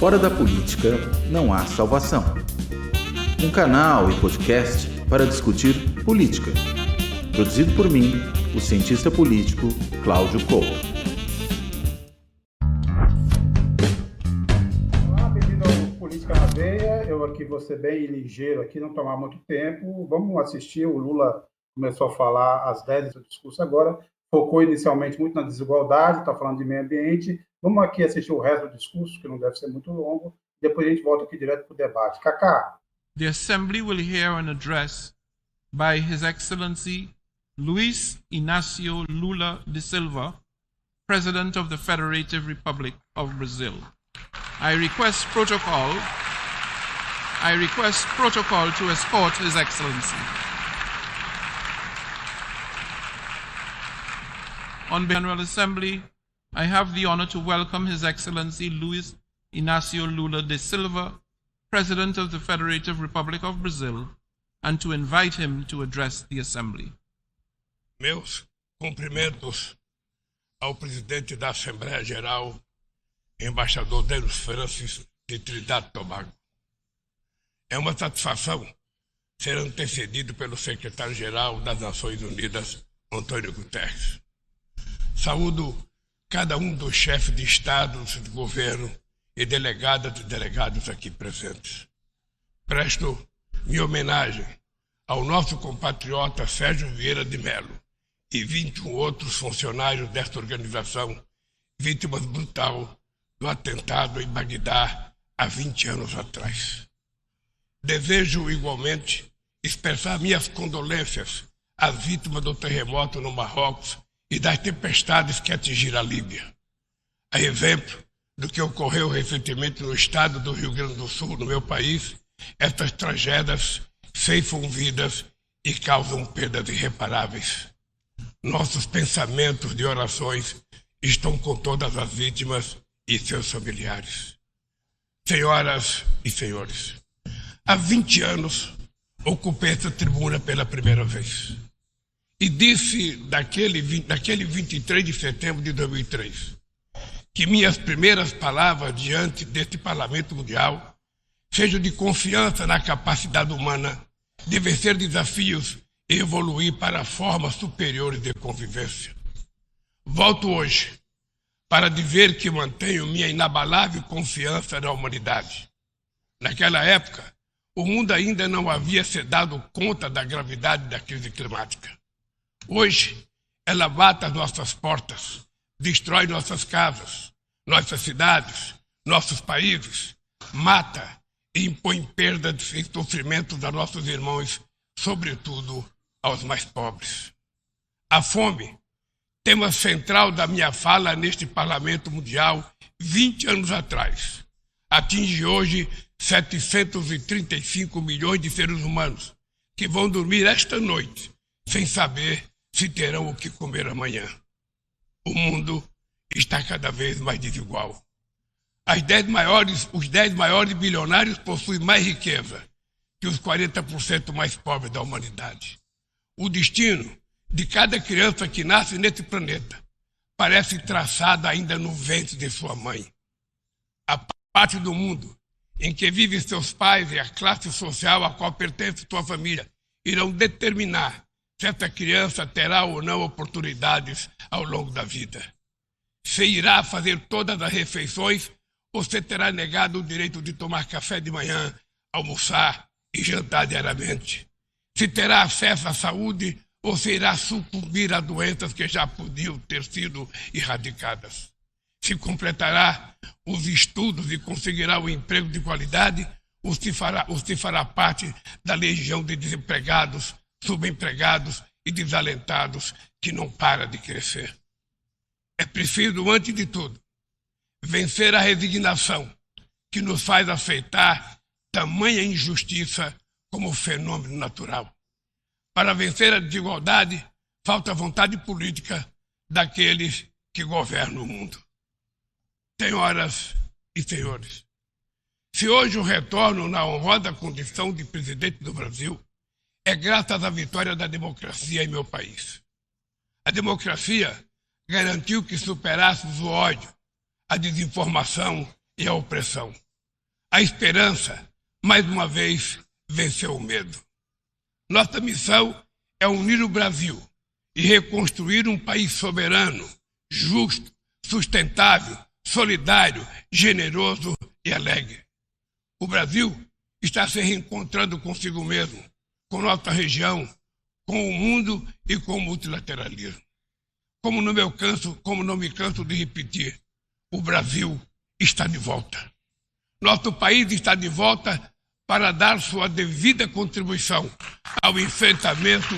Fora da política não há salvação. Um canal e podcast para discutir política. Produzido por mim, o cientista político Cláudio Couto. Olá, bem-vindo ao Política na Veia. Eu aqui vou ser bem ligeiro aqui, não tomar muito tempo. Vamos assistir. O Lula começou a falar às 10 do discurso agora. Focou inicialmente muito na desigualdade, está falando de meio ambiente. Vamos aqui assistir o resto do discurso, que não deve ser muito longo. Depois a gente volta aqui direto para o debate. Cacá. The Assembly will hear an address by His Excellency Luiz Inácio Lula da Silva, President of the Federative Republic of Brazil. I request protocol to escort His Excellency. On behalf of the General Assembly, I have the honor to welcome His Excellency Luiz Inácio Lula da Silva, President of the Federative Republic of Brazil, and to invite him to address the Assembly. Meus cumprimentos ao presidente da Assembleia Geral, embaixador Denis Francis, de Trinidad e Tobago. É uma satisfação ser antecedido pelo secretário-geral das Nações Unidas, Antônio Guterres. Saúdo cada um dos chefes de Estado, de governo e delegadas e delegados aqui presentes. Presto minha homenagem ao nosso compatriota Sérgio Vieira de Mello e 21 outros funcionários desta organização, vítimas brutal do atentado em Bagdá há 20 anos atrás. Desejo igualmente expressar minhas condolências às vítimas do terremoto no Marrocos e das tempestades que atingiram a Líbia. A exemplo do que ocorreu recentemente no estado do Rio Grande do Sul, no meu país, estas tragédias ceifam vidas e causam perdas irreparáveis. Nossos pensamentos de orações estão com todas as vítimas e seus familiares. Senhoras e senhores, há 20 anos ocupei essa tribuna pela primeira vez. E disse naquele 23 de setembro de 2003 que minhas primeiras palavras diante deste Parlamento Mundial sejam de confiança na capacidade humana de vencer desafios e evoluir para formas superiores de convivência. Volto hoje para dizer que mantenho minha inabalável confiança na humanidade. Naquela época, o mundo ainda não havia se dado conta da gravidade da crise climática. Hoje, ela bate às nossas portas, destrói nossas casas, nossas cidades, nossos países, mata e impõe perdas e sofrimentos a nossos irmãos, sobretudo aos mais pobres. A fome, tema central da minha fala neste Parlamento Mundial 20 anos atrás, atinge hoje 735 milhões de seres humanos que vão dormir esta noite sem saber se terão o que comer amanhã. O mundo está cada vez mais desigual. Os 10 maiores bilionários possuem mais riqueza que os 40% mais pobres da humanidade. O destino de cada criança que nasce nesse planeta parece traçado ainda no ventre de sua mãe. A parte do mundo em que vivem seus pais e a classe social a qual pertence sua família irão determinar se essa criança terá ou não oportunidades ao longo da vida. Se irá fazer todas as refeições ou se terá negado o direito de tomar café de manhã, almoçar e jantar diariamente. Se terá acesso à saúde ou se irá sucumbir a doenças que já podiam ter sido erradicadas. Se completará os estudos e conseguirá um emprego de qualidade ou se fará parte da legião de desempregados, subempregados e desalentados que não para de crescer. É preciso, antes de tudo, vencer a resignação que nos faz aceitar tamanha injustiça como fenômeno natural. Para vencer a desigualdade, falta vontade política daqueles que governam o mundo. Senhoras e senhores, se hoje eu retorno na honrosa condição de presidente do Brasil, é graças à vitória da democracia em meu país. A democracia garantiu que superássemos o ódio, a desinformação e a opressão. A esperança, mais uma vez, venceu o medo. Nossa missão é unir o Brasil e reconstruir um país soberano, justo, sustentável, solidário, generoso e alegre. O Brasil está se reencontrando consigo mesmo, com nossa região, com o mundo e com o multilateralismo. Como não me canso de repetir, o Brasil está de volta. Nosso país está de volta para dar sua devida contribuição ao enfrentamento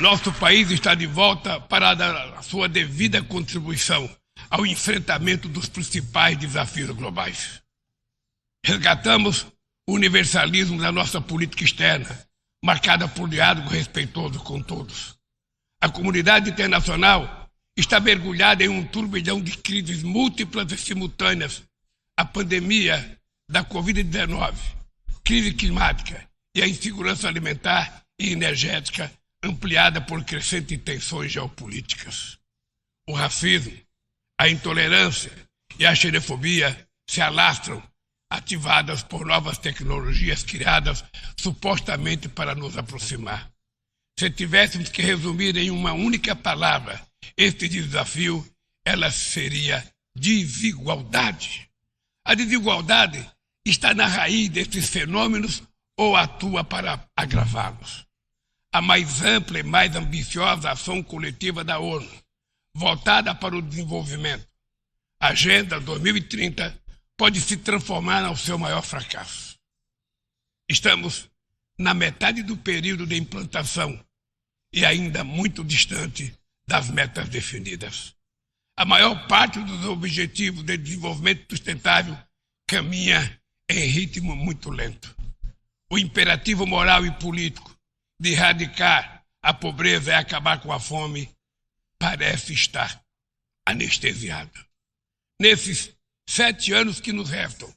Nosso país está de volta para dar a sua devida contribuição ao enfrentamento dos principais desafios globais. Resgatamos o universalismo da nossa política externa, marcada por diálogo respeitoso com todos. A comunidade internacional está mergulhada em um turbilhão de crises múltiplas e simultâneas: a pandemia da Covid-19, crise climática e a insegurança alimentar e energética ampliada por crescentes tensões geopolíticas. O racismo, a intolerância e a xenofobia se alastram, ativadas por novas tecnologias criadas supostamente para nos aproximar. Se tivéssemos que resumir em uma única palavra este desafio, ela seria desigualdade. A desigualdade está na raiz desses fenômenos ou atua para agravá-los. A mais ampla e mais ambiciosa ação coletiva da ONU, voltada para o desenvolvimento, a Agenda 2030, pode se transformar no seu maior fracasso. Estamos na metade do período de implantação e ainda muito distante das metas definidas. A maior parte dos objetivos de desenvolvimento sustentável caminha em ritmo muito lento. O imperativo moral e político de erradicar a pobreza e acabar com a fome parece estar anestesiado. Nesses 7 anos que nos restam,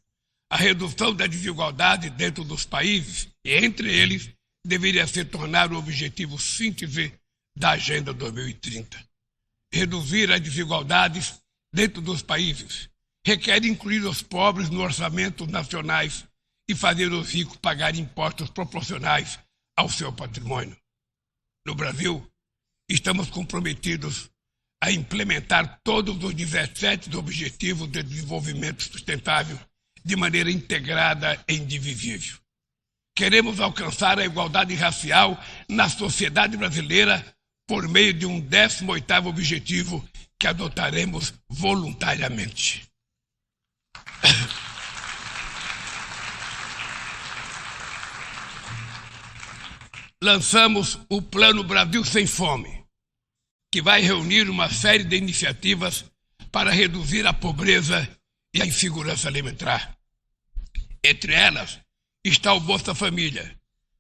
a redução da desigualdade dentro dos países e entre eles deveria se tornar o objetivo síntese da Agenda 2030. Reduzir as desigualdades dentro dos países requer incluir os pobres nos orçamentos nacionais e fazer os ricos pagar impostos proporcionais ao seu patrimônio. No Brasil, estamos comprometidos a implementar todos os 17 Objetivos de Desenvolvimento Sustentável de maneira integrada e indivisível. Queremos alcançar a igualdade racial na sociedade brasileira por meio de um 18º objetivo que adotaremos voluntariamente. Lançamos o Plano Brasil Sem Fome, que vai reunir uma série de iniciativas para reduzir a pobreza e a insegurança alimentar. Entre elas está o Bolsa Família,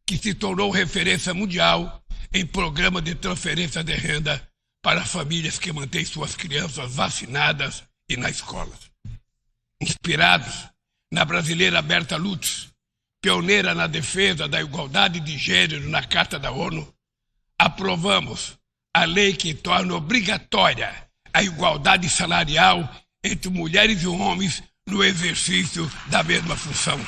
que se tornou referência mundial em programa de transferência de renda para famílias que mantêm suas crianças vacinadas e na escola. Inspirados na brasileira Berta Lutz, pioneira na defesa da igualdade de gênero na Carta da ONU, aprovamos a lei que torna obrigatória a igualdade salarial entre mulheres e homens no exercício da mesma função.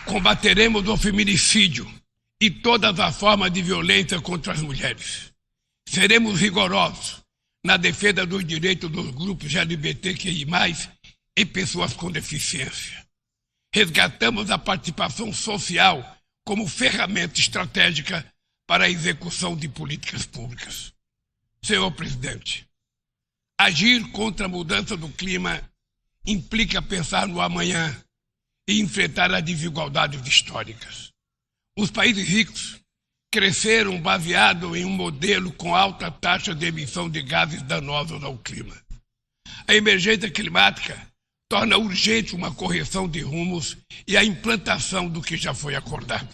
Combateremos o feminicídio e todas as formas de violência contra as mulheres. Seremos rigorosos na defesa dos direitos dos grupos LGBTQI+, e pessoas com deficiência. Resgatamos a participação social como ferramenta estratégica para a execução de políticas públicas. Senhor presidente, agir contra a mudança do clima implica pensar no amanhã e enfrentar as desigualdades históricas. Os países ricos cresceram baseado em um modelo com alta taxa de emissão de gases danosos ao clima. A emergência climática torna urgente uma correção de rumos e a implantação do que já foi acordado.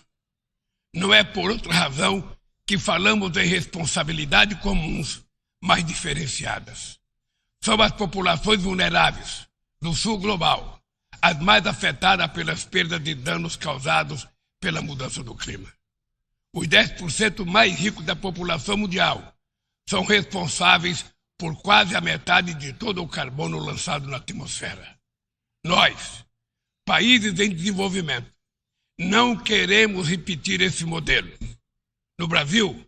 Não é por outra razão que falamos em responsabilidades comuns, mas diferenciadas. São as populações vulneráveis do sul global as mais afetadas pelas perdas de danos causados pela mudança do clima. Os 10% mais ricos da população mundial são responsáveis por quase a metade de todo o carbono lançado na atmosfera. Nós, países em desenvolvimento, não queremos repetir esse modelo. No Brasil,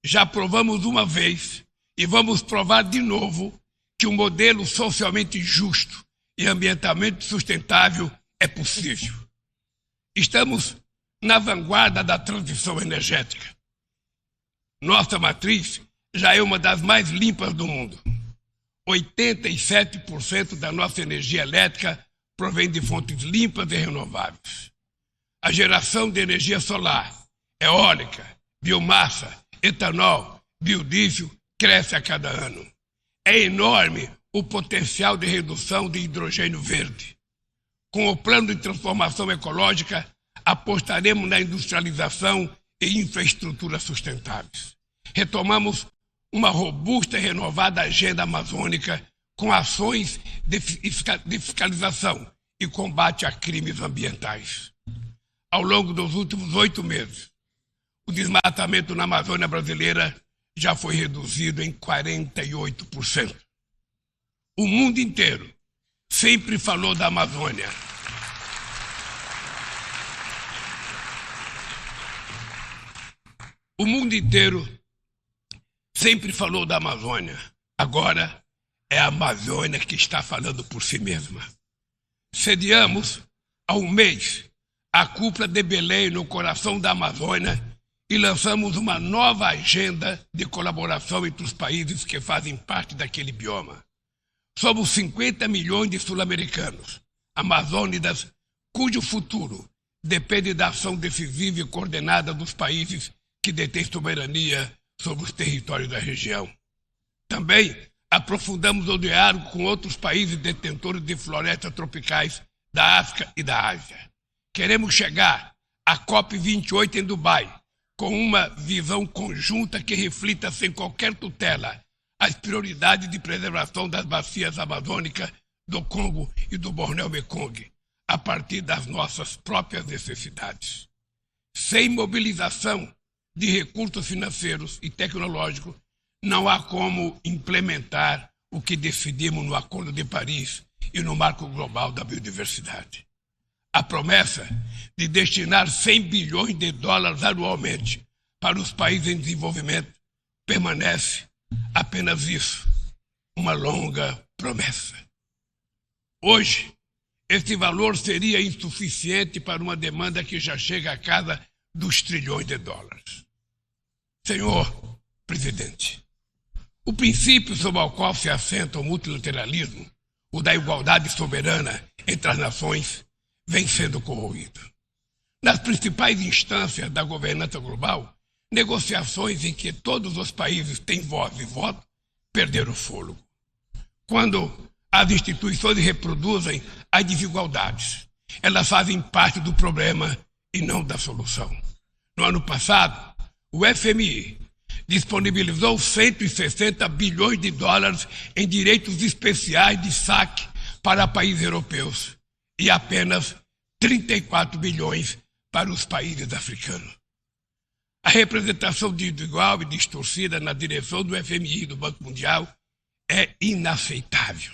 já provamos uma vez e vamos provar de novo que um modelo socialmente justo e ambientalmente sustentável é possível. Estamos na vanguarda da transição energética. Nossa matriz já é uma das mais limpas do mundo. 87% da nossa energia elétrica provém de fontes limpas e renováveis. A geração de energia solar, eólica, biomassa, etanol, biodiesel cresce a cada ano. É enorme o potencial de redução de hidrogênio verde. Com o plano de transformação ecológica, apostaremos na industrialização e infraestruturas sustentáveis. Retomamos uma robusta e renovada agenda amazônica com ações de fiscalização e combate a crimes ambientais. Ao longo dos últimos 8 meses, o desmatamento na Amazônia brasileira já foi reduzido em 48%. O mundo inteiro sempre falou da Amazônia. O mundo inteiro sempre falou da Amazônia. Agora é a Amazônia que está falando por si mesma. Sediamos há um mês a cúpula de Belém no coração da Amazônia e lançamos uma nova agenda de colaboração entre os países que fazem parte daquele bioma. Somos 50 milhões de sul-americanos, amazônidas, cujo futuro depende da ação decisiva e coordenada dos países que detêm soberania sobre os territórios da região. Também aprofundamos o diálogo com outros países detentores de florestas tropicais da África e da Ásia. Queremos chegar à COP28 em Dubai com uma visão conjunta que reflita sem qualquer tutela as prioridades de preservação das bacias amazônicas do Congo e do Bornéu-Mekong, a partir das nossas próprias necessidades. Sem mobilização de recursos financeiros e tecnológicos, não há como implementar o que decidimos no Acordo de Paris e no Marco Global da Biodiversidade. A promessa de destinar 100 bilhões de dólares anualmente para os países em desenvolvimento permanece apenas isso, uma longa promessa. Hoje, esse valor seria insuficiente para uma demanda que já chega à casa dos trilhões de dólares. Senhor presidente, o princípio sobre o qual se assenta o multilateralismo, o da igualdade soberana entre as nações, vem sendo corroído. Nas principais instâncias da governança global, negociações em que todos os países têm voz e voto perderam o fôlego. Quando as instituições reproduzem as desigualdades, elas fazem parte do problema e não da solução. No ano passado, o FMI disponibilizou 160 bilhões de dólares em direitos especiais de saque para países europeus e apenas 34 bilhões para os países africanos. A representação desigual e distorcida na direção do FMI e do Banco Mundial é inaceitável.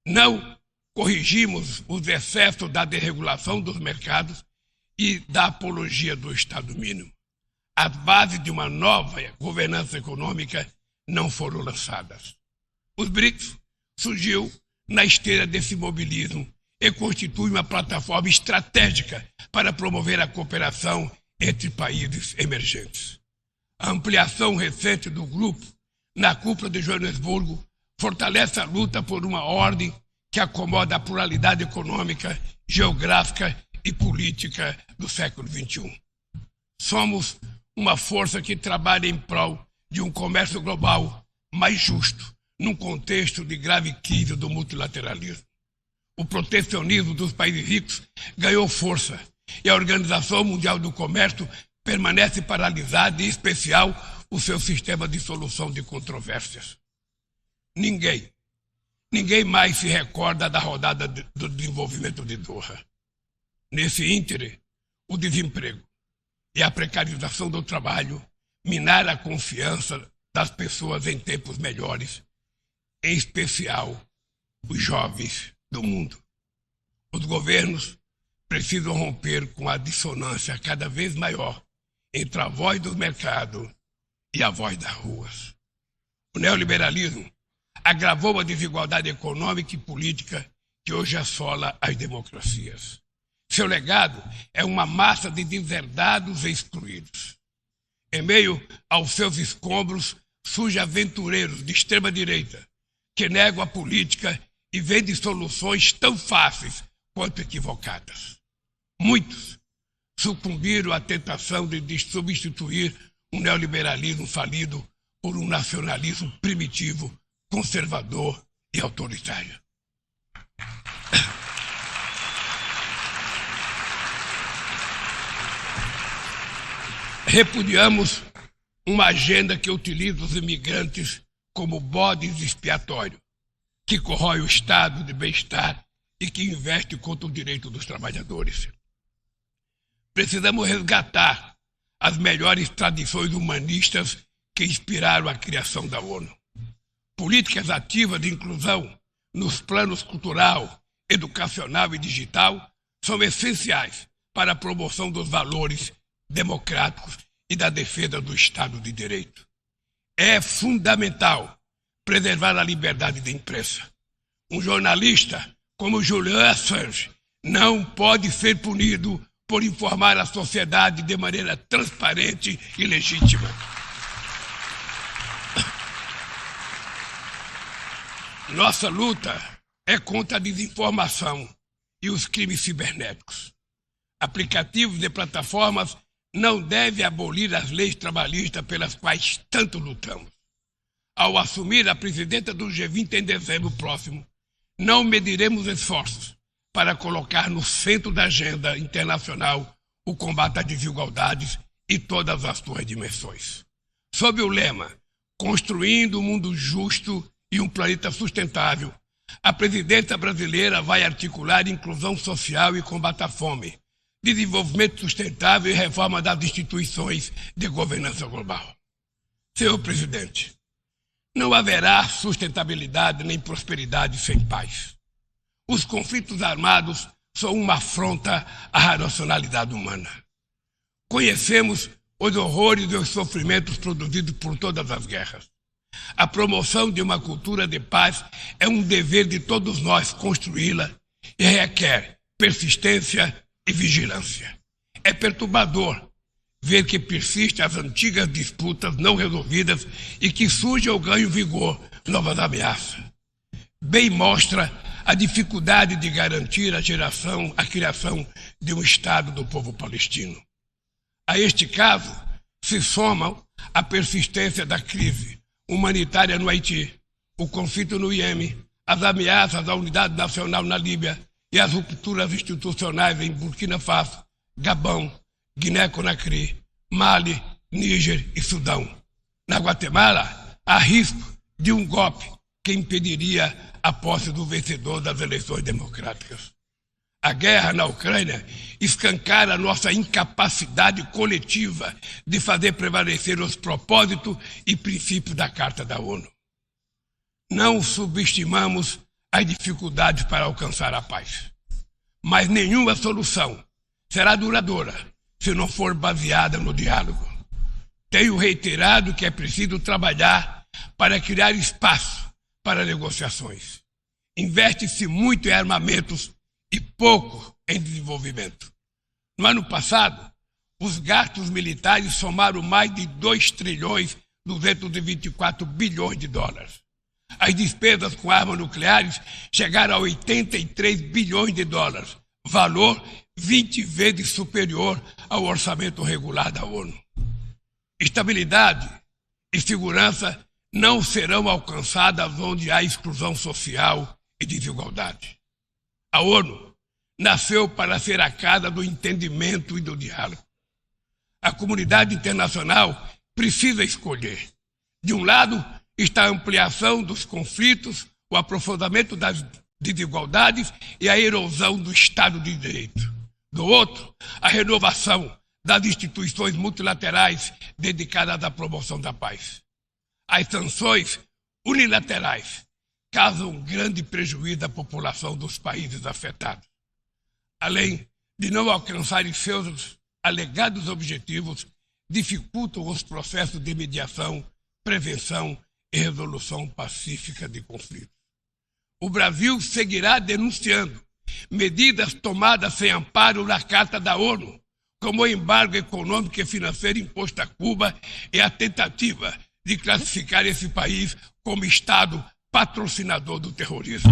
Não corrigimos os excessos da desregulação dos mercados e da apologia do Estado mínimo. As bases de uma nova governança econômica não foram lançadas. Os BRICS surgiu na esteira desse mobilismo e constitui uma plataforma estratégica para promover a cooperação entre países emergentes. A ampliação recente do grupo na cúpula de Joanesburgo fortalece a luta por uma ordem que acomoda a pluralidade econômica, geográfica e política do século XXI. Somos uma força que trabalha em prol de um comércio global mais justo, num contexto de grave crise do multilateralismo. O protecionismo dos países ricos ganhou força e a Organização Mundial do Comércio permanece paralisada, em especial o seu sistema de solução de controvérsias. Ninguém mais se recorda da rodada do desenvolvimento de Doha. Nesse íntere, o desemprego e a precarização do trabalho, minar a confiança das pessoas em tempos melhores, em especial os jovens do mundo. Os governos precisam romper com a dissonância cada vez maior entre a voz do mercado e a voz das ruas. O neoliberalismo agravou a desigualdade econômica e política que hoje assola as democracias. Seu legado é uma massa de deserdados e excluídos. Em meio aos seus escombros, surgem aventureiros de extrema-direita que negam a política e vendem soluções tão fáceis quanto equivocadas. Muitos sucumbiram à tentação de substituir um neoliberalismo falido por um nacionalismo primitivo, conservador e autoritário. Repudiamos uma agenda que utiliza os imigrantes como bodes expiatórios, que corrói o estado de bem-estar e que investe contra o direito dos trabalhadores. Precisamos resgatar as melhores tradições humanistas que inspiraram a criação da ONU. Políticas ativas de inclusão nos planos cultural, educacional e digital são essenciais para a promoção dos valores democráticos e da defesa do Estado de Direito. É fundamental preservar a liberdade de imprensa. Um jornalista como Julian Assange não pode ser punido por informar a sociedade de maneira transparente e legítima. Nossa luta é contra a desinformação e os crimes cibernéticos. Aplicativos e plataformas não devem abolir as leis trabalhistas pelas quais tanto lutamos. Ao assumir a presidência do G20 em dezembro próximo, não mediremos esforços para colocar no centro da agenda internacional o combate às desigualdades e todas as suas dimensões. Sob o lema Construindo um Mundo Justo e um Planeta Sustentável, a presidência brasileira vai articular inclusão social e combate à fome, desenvolvimento sustentável e reforma das instituições de governança global. Senhor presidente, não haverá sustentabilidade nem prosperidade sem paz. Os conflitos armados são uma afronta à racionalidade humana. Conhecemos os horrores e os sofrimentos produzidos por todas as guerras. A promoção de uma cultura de paz é um dever de todos nós construí-la e requer persistência e vigilância. É perturbador ver que persistem as antigas disputas não resolvidas e que surgem ou ganham vigor novas ameaças. Bem mostra a dificuldade de garantir a criação de um Estado do povo palestino. A este caso se somam a persistência da crise humanitária no Haiti, o conflito no Iêmen, as ameaças à unidade nacional na Líbia e as rupturas institucionais em Burkina Faso, Gabão, Guiné-Conakry, Mali, Níger e Sudão. Na Guatemala, há risco de um golpe que impediria a posse do vencedor das eleições democráticas. A guerra na Ucrânia escancara a nossa incapacidade coletiva de fazer prevalecer os propósitos e princípios da Carta da ONU. Não subestimamos as dificuldades para alcançar a paz, mas nenhuma solução será duradoura se não for baseada no diálogo. Tenho reiterado que é preciso trabalhar para criar espaço para negociações. Investe-se muito em armamentos e pouco em desenvolvimento. No ano passado, os gastos militares somaram mais de 2,224 bilhões de dólares. As despesas com armas nucleares chegaram a 83 bilhões de dólares, valor 20 vezes superior ao orçamento regular da ONU. Estabilidade e segurança não serão alcançadas onde há exclusão social e desigualdade. A ONU nasceu para ser a casa do entendimento e do diálogo. A comunidade internacional precisa escolher. De um lado está a ampliação dos conflitos, o aprofundamento das desigualdades e a erosão do Estado de Direito. Do outro, a renovação das instituições multilaterais dedicadas à promoção da paz. As sanções unilaterais causam grande prejuízo à população dos países afetados, além de não alcançarem seus alegados objetivos, dificultam os processos de mediação, prevenção e resolução pacífica de conflitos. O Brasil seguirá denunciando medidas tomadas sem amparo na Carta da ONU, como o embargo econômico e financeiro imposto a Cuba e a tentativa de classificar esse país como Estado patrocinador do terrorismo.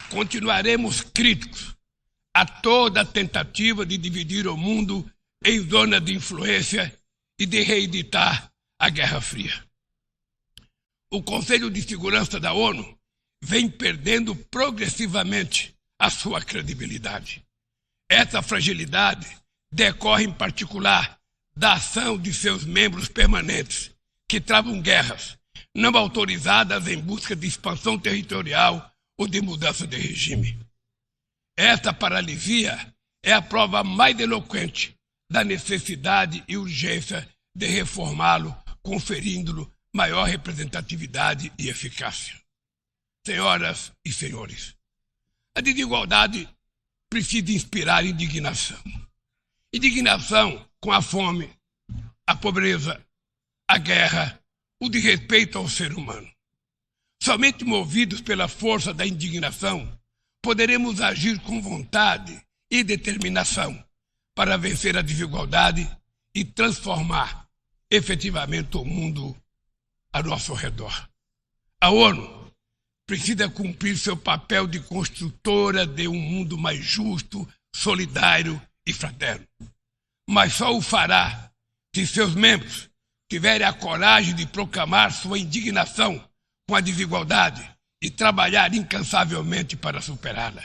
Continuaremos críticos a toda tentativa de dividir o mundo em zona de influência e de reeditar a Guerra Fria. O Conselho de Segurança da ONU vem perdendo progressivamente a sua credibilidade. Essa fragilidade decorre, em particular, da ação de seus membros permanentes, que travam guerras não autorizadas em busca de expansão territorial ou de mudança de regime. Esta paralisia é a prova mais eloquente da necessidade e urgência de reformá-lo, conferindo-lhe maior representatividade e eficácia. Senhoras e senhores, a desigualdade precisa inspirar indignação. Indignação com a fome, a pobreza, a guerra, o desrespeito ao ser humano. Somente movidos pela força da indignação, poderemos agir com vontade e determinação para vencer a desigualdade e transformar efetivamente o mundo a nosso redor. A ONU precisa cumprir seu papel de construtora de um mundo mais justo, solidário e fraterno. Mas só o fará se seus membros tiverem a coragem de proclamar sua indignação com a desigualdade e trabalhar incansavelmente para superá-la.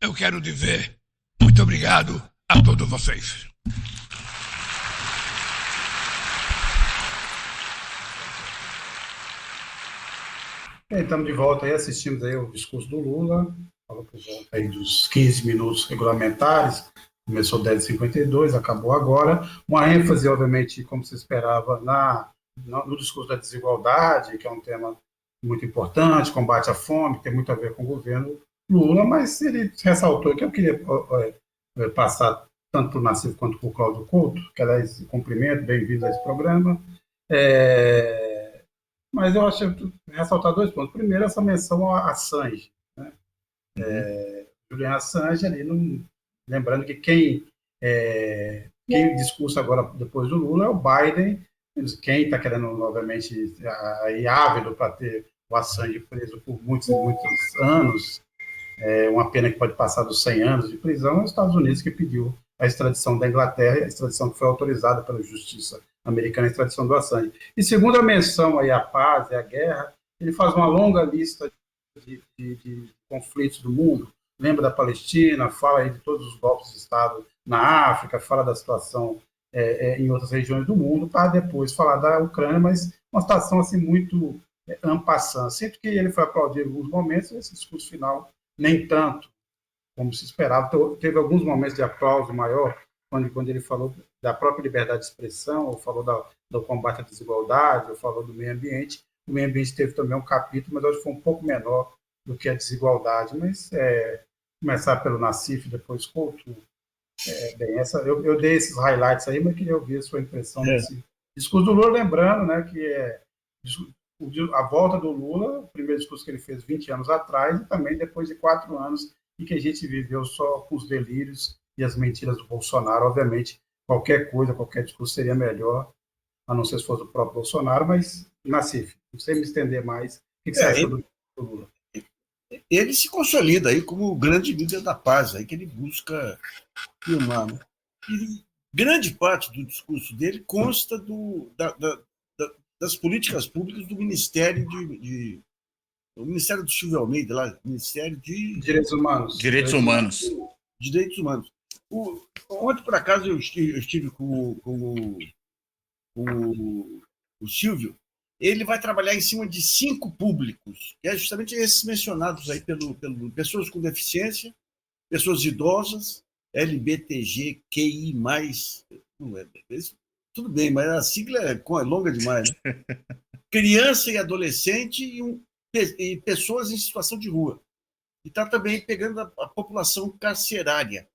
Eu quero dizer muito obrigado a todos vocês. Estamos de volta aí, assistimos aí o discurso do Lula, falou por volta aí dos 15 minutos regulamentares, começou 10h52, acabou agora. Uma ênfase, obviamente, como se esperava, no discurso da desigualdade, que é um tema muito importante, combate à fome, que tem muito a ver com o governo Lula, mas ele ressaltou que eu queria passar tanto para o Nassif quanto para o Cláudio Couto, que aliás, cumprimento, bem-vindo a esse programa. Mas eu acho que ressaltar dois pontos. Primeiro, essa menção a Assange, né? Julian Assange, ali, lembrando que quem discursa agora depois do Lula é o Biden. Quem está querendo, obviamente, ávido para ter o Assange preso por muitos e muitos anos, uma pena que pode passar dos 100 anos de prisão, é os Estados Unidos que pediu a extradição da Inglaterra, a extradição que foi autorizada pela Justiça Americana, a extradição do Assange. E segundo a menção aí à paz e à guerra, ele faz uma longa lista de conflitos do mundo, lembra da Palestina, fala aí de todos os golpes de Estado na África, fala da situação em outras regiões do mundo, para depois falar da Ucrânia, mas uma situação assim muito en passant. Sinto que ele foi aplaudido em alguns momentos, esse discurso final nem tanto como se esperava. Teve alguns momentos de aplauso maior, quando ele falou da própria liberdade de expressão, ou falou do combate à desigualdade, ou falou do meio ambiente. O meio ambiente teve também um capítulo, mas acho que foi um pouco menor do que a desigualdade. Mas começar pelo Nassif, depois Couto. Eu dei esses highlights aí, mas queria ouvir a sua impressão desse discurso do Lula, lembrando, né, que a volta do Lula, o primeiro discurso que ele fez 20 anos atrás, e também depois de 4 anos, e que a gente viveu só com os delírios e as mentiras do Bolsonaro. Obviamente, qualquer discurso seria melhor, a não ser se fosse o próprio Bolsonaro, mas, Nassif, não sei me estender mais, o que você achou do Lula? Ele se consolida aí como o grande líder da paz, aí que ele busca firmar. Né? E grande parte do discurso dele consta das políticas públicas do Ministério o Ministério do Silvio Almeida, lá, Ministério de Direitos Humanos. Direitos Humanos. Ontem, por acaso, eu estive com o Silvio, ele vai trabalhar em cima de 5 públicos, que é justamente esses mencionados aí pelo pessoas com deficiência, pessoas idosas, LGBTQI+, não é, tudo bem, mas a sigla é longa demais, né? Criança e adolescente e pessoas em situação de rua. E está também pegando a população carcerária.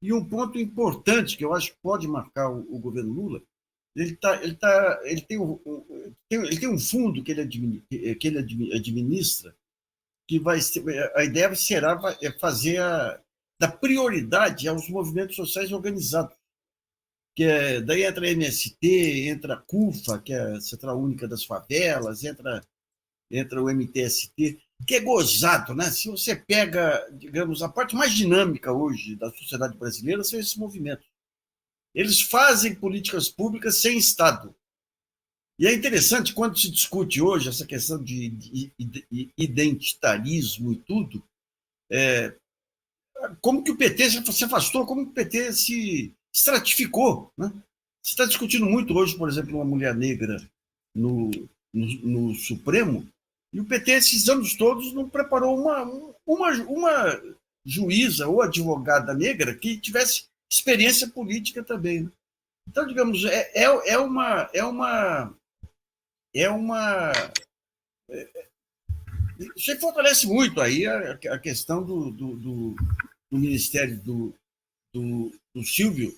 E um ponto importante que eu acho que pode marcar o governo Lula, ele tem um fundo que ele administra, que vai ser, a ideia será fazer dar prioridade aos movimentos sociais organizados. Daí entra a MST, entra a CUFA, que é a Central Única das Favelas, entra o MTST, que é gozado, né? Se você pega, digamos, a parte mais dinâmica hoje da sociedade brasileira são esses movimentos. Eles fazem políticas públicas sem Estado. E é interessante, quando se discute hoje essa questão de identitarismo e tudo, como que o PT se afastou, como que o PT se estratificou, né? Se está discutindo muito hoje, por exemplo, uma mulher negra no Supremo, e o PT, esses anos todos, não preparou uma juíza ou advogada negra que tivesse experiência política também, né? Então, digamos, isso fortalece muito aí a questão do Ministério do Silvio,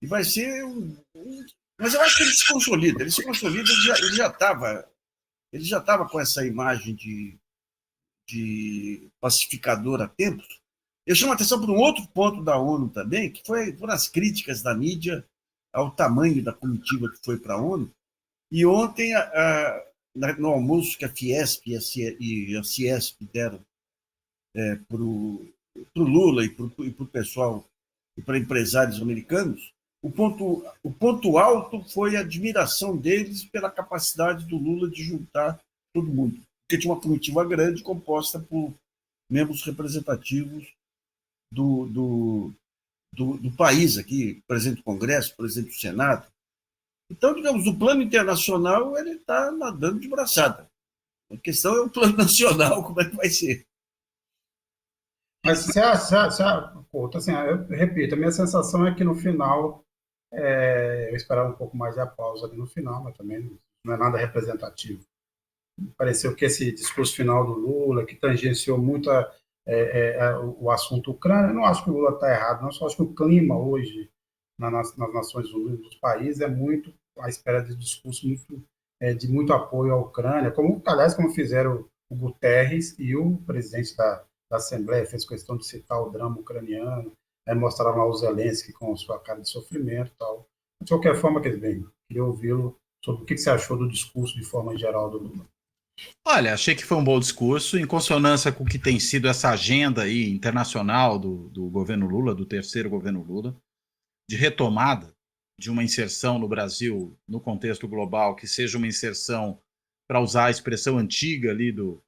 e vai ser mas eu acho que ele se consolida, ele já estava com essa imagem de pacificador há tempos. Eu chamo a atenção para um outro ponto da ONU também, que foram as críticas da mídia ao tamanho da comitiva que foi para a ONU. E ontem, no almoço que a Fiesp e a Ciesp deram para o Lula e para o pessoal, e para empresários americanos, o ponto alto foi a admiração deles pela capacidade do Lula de juntar todo mundo. Porque tinha uma comitiva grande composta por membros representativos do país aqui, presidente do Congresso, presidente do Senado. Então, digamos, o plano internacional ele está nadando de braçada. A questão é o plano nacional, como é que vai ser. Mas assim, eu repito, a minha sensação é que no final, eu esperava um pouco mais de aplauso ali no final, mas também não é nada representativo. Pareceu que esse discurso final do Lula, que tangenciou muito o assunto Ucrânia, eu não acho que o Lula está errado, não, só acho que o clima hoje nas Nações Unidas, dos países, é muito à espera de discurso de muito apoio à Ucrânia, aliás, como fizeram o Guterres e o presidente da Assembleia, fez questão de citar o drama ucraniano, mostraram lá o Zelensky com sua cara de sofrimento e tal. De qualquer forma, queria ouvi-lo sobre o que você achou do discurso de forma geral do Lula. Olha, achei que foi um bom discurso, em consonância com o que tem sido essa agenda aí internacional do governo Lula, do terceiro governo Lula, de retomada de uma inserção no Brasil, no contexto global, que seja uma inserção, para usar a expressão antiga ali do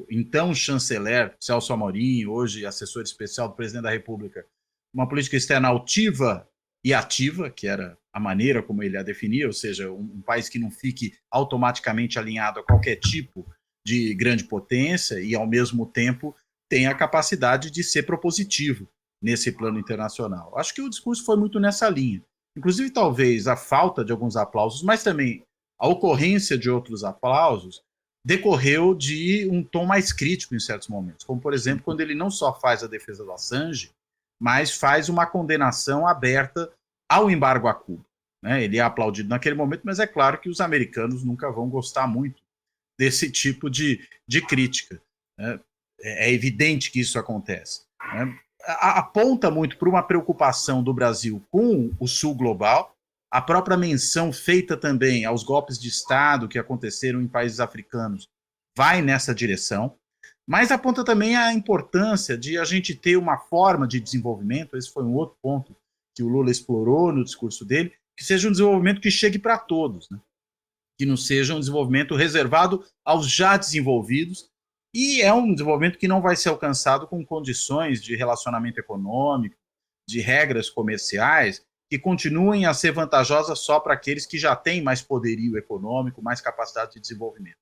então chanceler Celso Amorim, hoje assessor especial do presidente da República, uma política externa altiva e ativa, que era a maneira como ele a definia, ou seja, um país que não fique automaticamente alinhado a qualquer tipo de grande potência e, ao mesmo tempo, tenha a capacidade de ser propositivo nesse plano internacional. Acho que o discurso foi muito nessa linha. Inclusive, talvez, a falta de alguns aplausos, mas também a ocorrência de outros aplausos decorreu de um tom mais crítico em certos momentos, como, por exemplo, quando ele não só faz a defesa do Assange, mas faz uma condenação aberta ao embargo a Cuba, né? Ele é aplaudido naquele momento, mas é claro que os americanos nunca vão gostar muito desse tipo de crítica, né? É evidente que isso acontece, né? Aponta muito para uma preocupação do Brasil com o sul global, a própria menção feita também aos golpes de Estado que aconteceram em países africanos vai nessa direção, mas aponta também a importância de a gente ter uma forma de desenvolvimento, esse foi um outro ponto que o Lula explorou no discurso dele, que seja um desenvolvimento que chegue para todos, né? Que não seja um desenvolvimento reservado aos já desenvolvidos, e é um desenvolvimento que não vai ser alcançado com condições de relacionamento econômico, de regras comerciais, que continuem a ser vantajosas só para aqueles que já têm mais poderio econômico, mais capacidade de desenvolvimento.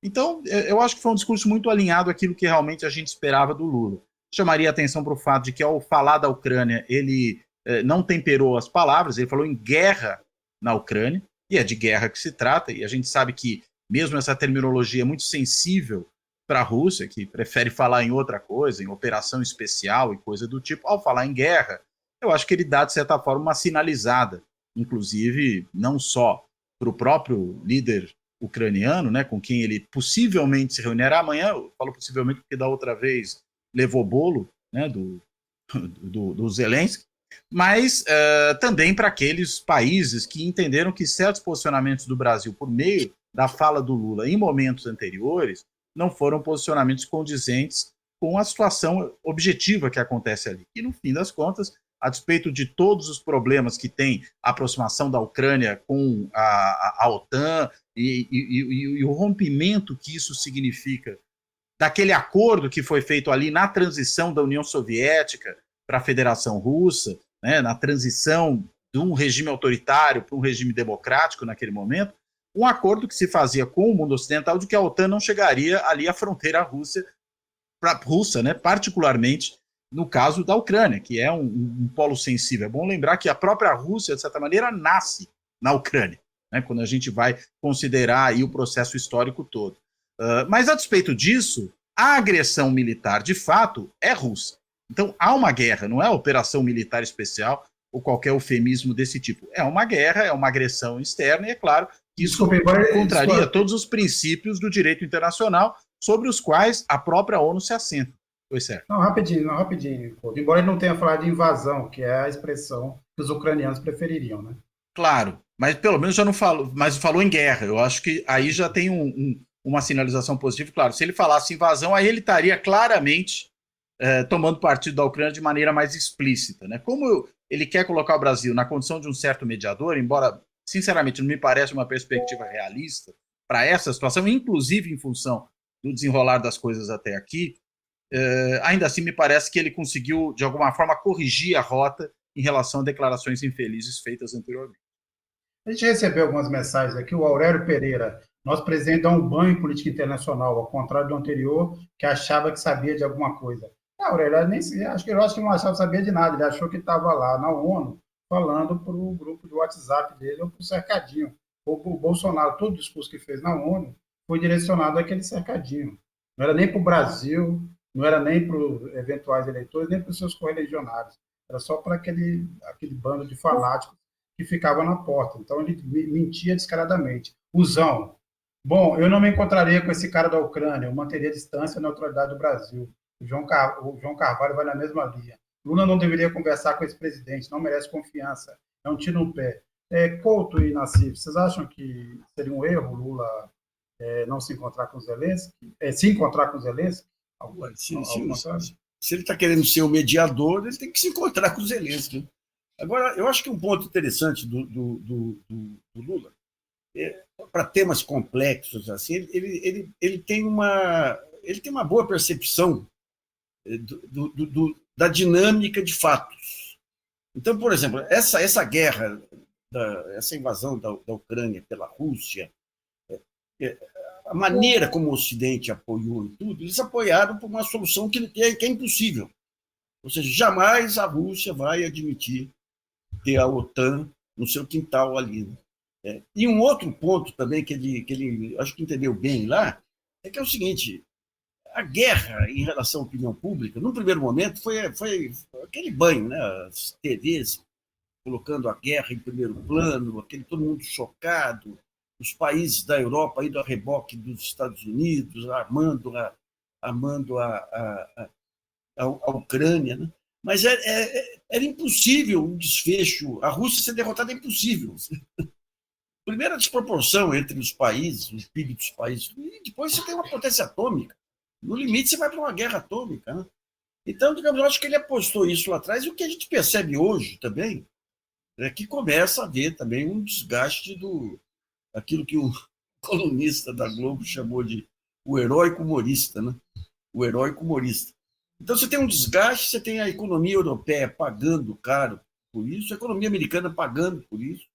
Então, eu acho que foi um discurso muito alinhado àquilo que realmente a gente esperava do Lula. Chamaria atenção para o fato de que, ao falar da Ucrânia, ele não temperou as palavras, ele falou em guerra na Ucrânia, e é de guerra que se trata, e a gente sabe que mesmo essa terminologia é muito sensível para a Rússia, que prefere falar em outra coisa, em operação especial e coisa do tipo. Ao falar em guerra, eu acho que ele dá, de certa forma, uma sinalizada, inclusive, não só para o próprio líder ucraniano, né, com quem ele possivelmente se reunirá amanhã. Eu falo possivelmente porque da outra vez levou bolo, né, do Zelensky, mas também para aqueles países que entenderam que certos posicionamentos do Brasil por meio da fala do Lula em momentos anteriores não foram posicionamentos condizentes com a situação objetiva que acontece ali. E, no fim das contas, a despeito de todos os problemas que tem a aproximação da Ucrânia com a OTAN e o rompimento que isso significa daquele acordo que foi feito ali na transição da União Soviética para a Federação Russa, né, na transição de um regime autoritário para um regime democrático naquele momento, um acordo que se fazia com o mundo ocidental de que a OTAN não chegaria ali à fronteira russa, né, particularmente no caso da Ucrânia, que é um polo sensível. É bom lembrar que a própria Rússia, de certa maneira, nasce na Ucrânia, né, quando a gente vai considerar aí o processo histórico todo. Mas, a despeito disso, a agressão militar, de fato, é russa. Então, há uma guerra, não é operação militar especial ou qualquer eufemismo desse tipo. É uma guerra, é uma agressão externa, e é claro que isso contraria todos os princípios do direito internacional sobre os quais a própria ONU se assenta. Foi certo. Não, rapidinho. Embora ele não tenha falado de invasão, que é a expressão que os ucranianos prefeririam, né? Claro, mas pelo menos já não falou, mas falou em guerra. Eu acho que aí já tem uma sinalização positiva. Claro, se ele falasse invasão, aí ele estaria claramente tomando partido da Ucrânia de maneira mais explícita, né? Como ele quer colocar o Brasil na condição de um certo mediador, embora, sinceramente, não me parece uma perspectiva realista para essa situação, inclusive em função do desenrolar das coisas até aqui, ainda assim me parece que ele conseguiu, de alguma forma, corrigir a rota em relação a declarações infelizes feitas anteriormente. A gente recebeu algumas mensagens aqui. O Aurélio Pereira, nosso presidente dá um banho em política internacional, ao contrário do anterior, que achava que sabia de alguma coisa. Aurélio, acho que não achava que sabia de nada. Ele achou que estava lá na ONU falando para o grupo do WhatsApp dele ou para o cercadinho. Ou para o Bolsonaro. Todo o discurso que fez na ONU foi direcionado àquele cercadinho. Não era nem para o Brasil, não era nem para os eventuais eleitores, nem para os seus correligionários. Era só para aquele bando de fanáticos que ficava na porta. Então, ele mentia descaradamente. Usão. Bom, eu não me encontraria com esse cara da Ucrânia. Eu manteria a distância e a neutralidade do Brasil. O João Carvalho vai na mesma linha. Lula não deveria conversar com esse presidente. Não merece confiança. É um tiro no pé. Couto e Nassif, vocês acham que seria um erro Lula não se encontrar com Zelensky? Se encontrar com Zelensky? Se ele está querendo ser o mediador, ele tem que se encontrar com o Zelensky. Agora, eu acho que um ponto interessante do Lula, para temas complexos, assim, ele tem uma boa percepção da dinâmica de fatos. Então, por exemplo, essa guerra, essa invasão da Ucrânia pela Rússia, a maneira como o Ocidente apoiou e tudo, eles apoiaram por uma solução que é impossível. Ou seja, jamais a Rússia vai admitir ter a OTAN no seu quintal ali. Né? E um outro ponto também que ele acho que entendeu bem lá, é que é o seguinte: a guerra em relação à opinião pública, no primeiro momento, foi aquele banho, né? As TVs colocando a guerra em primeiro plano, todo mundo chocado, os países da Europa indo a reboque dos Estados Unidos, armando a Ucrânia, né? Mas era impossível um desfecho. A Rússia ser derrotada é impossível. Primeiro, a desproporção entre os países, os PIB dos países, e depois você tem uma potência atômica. No limite, você vai para uma guerra atômica. Né? Então, digamos, eu acho que ele apostou isso lá atrás, e o que a gente percebe hoje também é que começa a haver também um desgaste daquilo que o colunista da Globo chamou de o heróico humorista, né? O heróico humorista. Então, você tem um desgaste, você tem a economia europeia pagando caro por isso, a economia americana pagando por isso.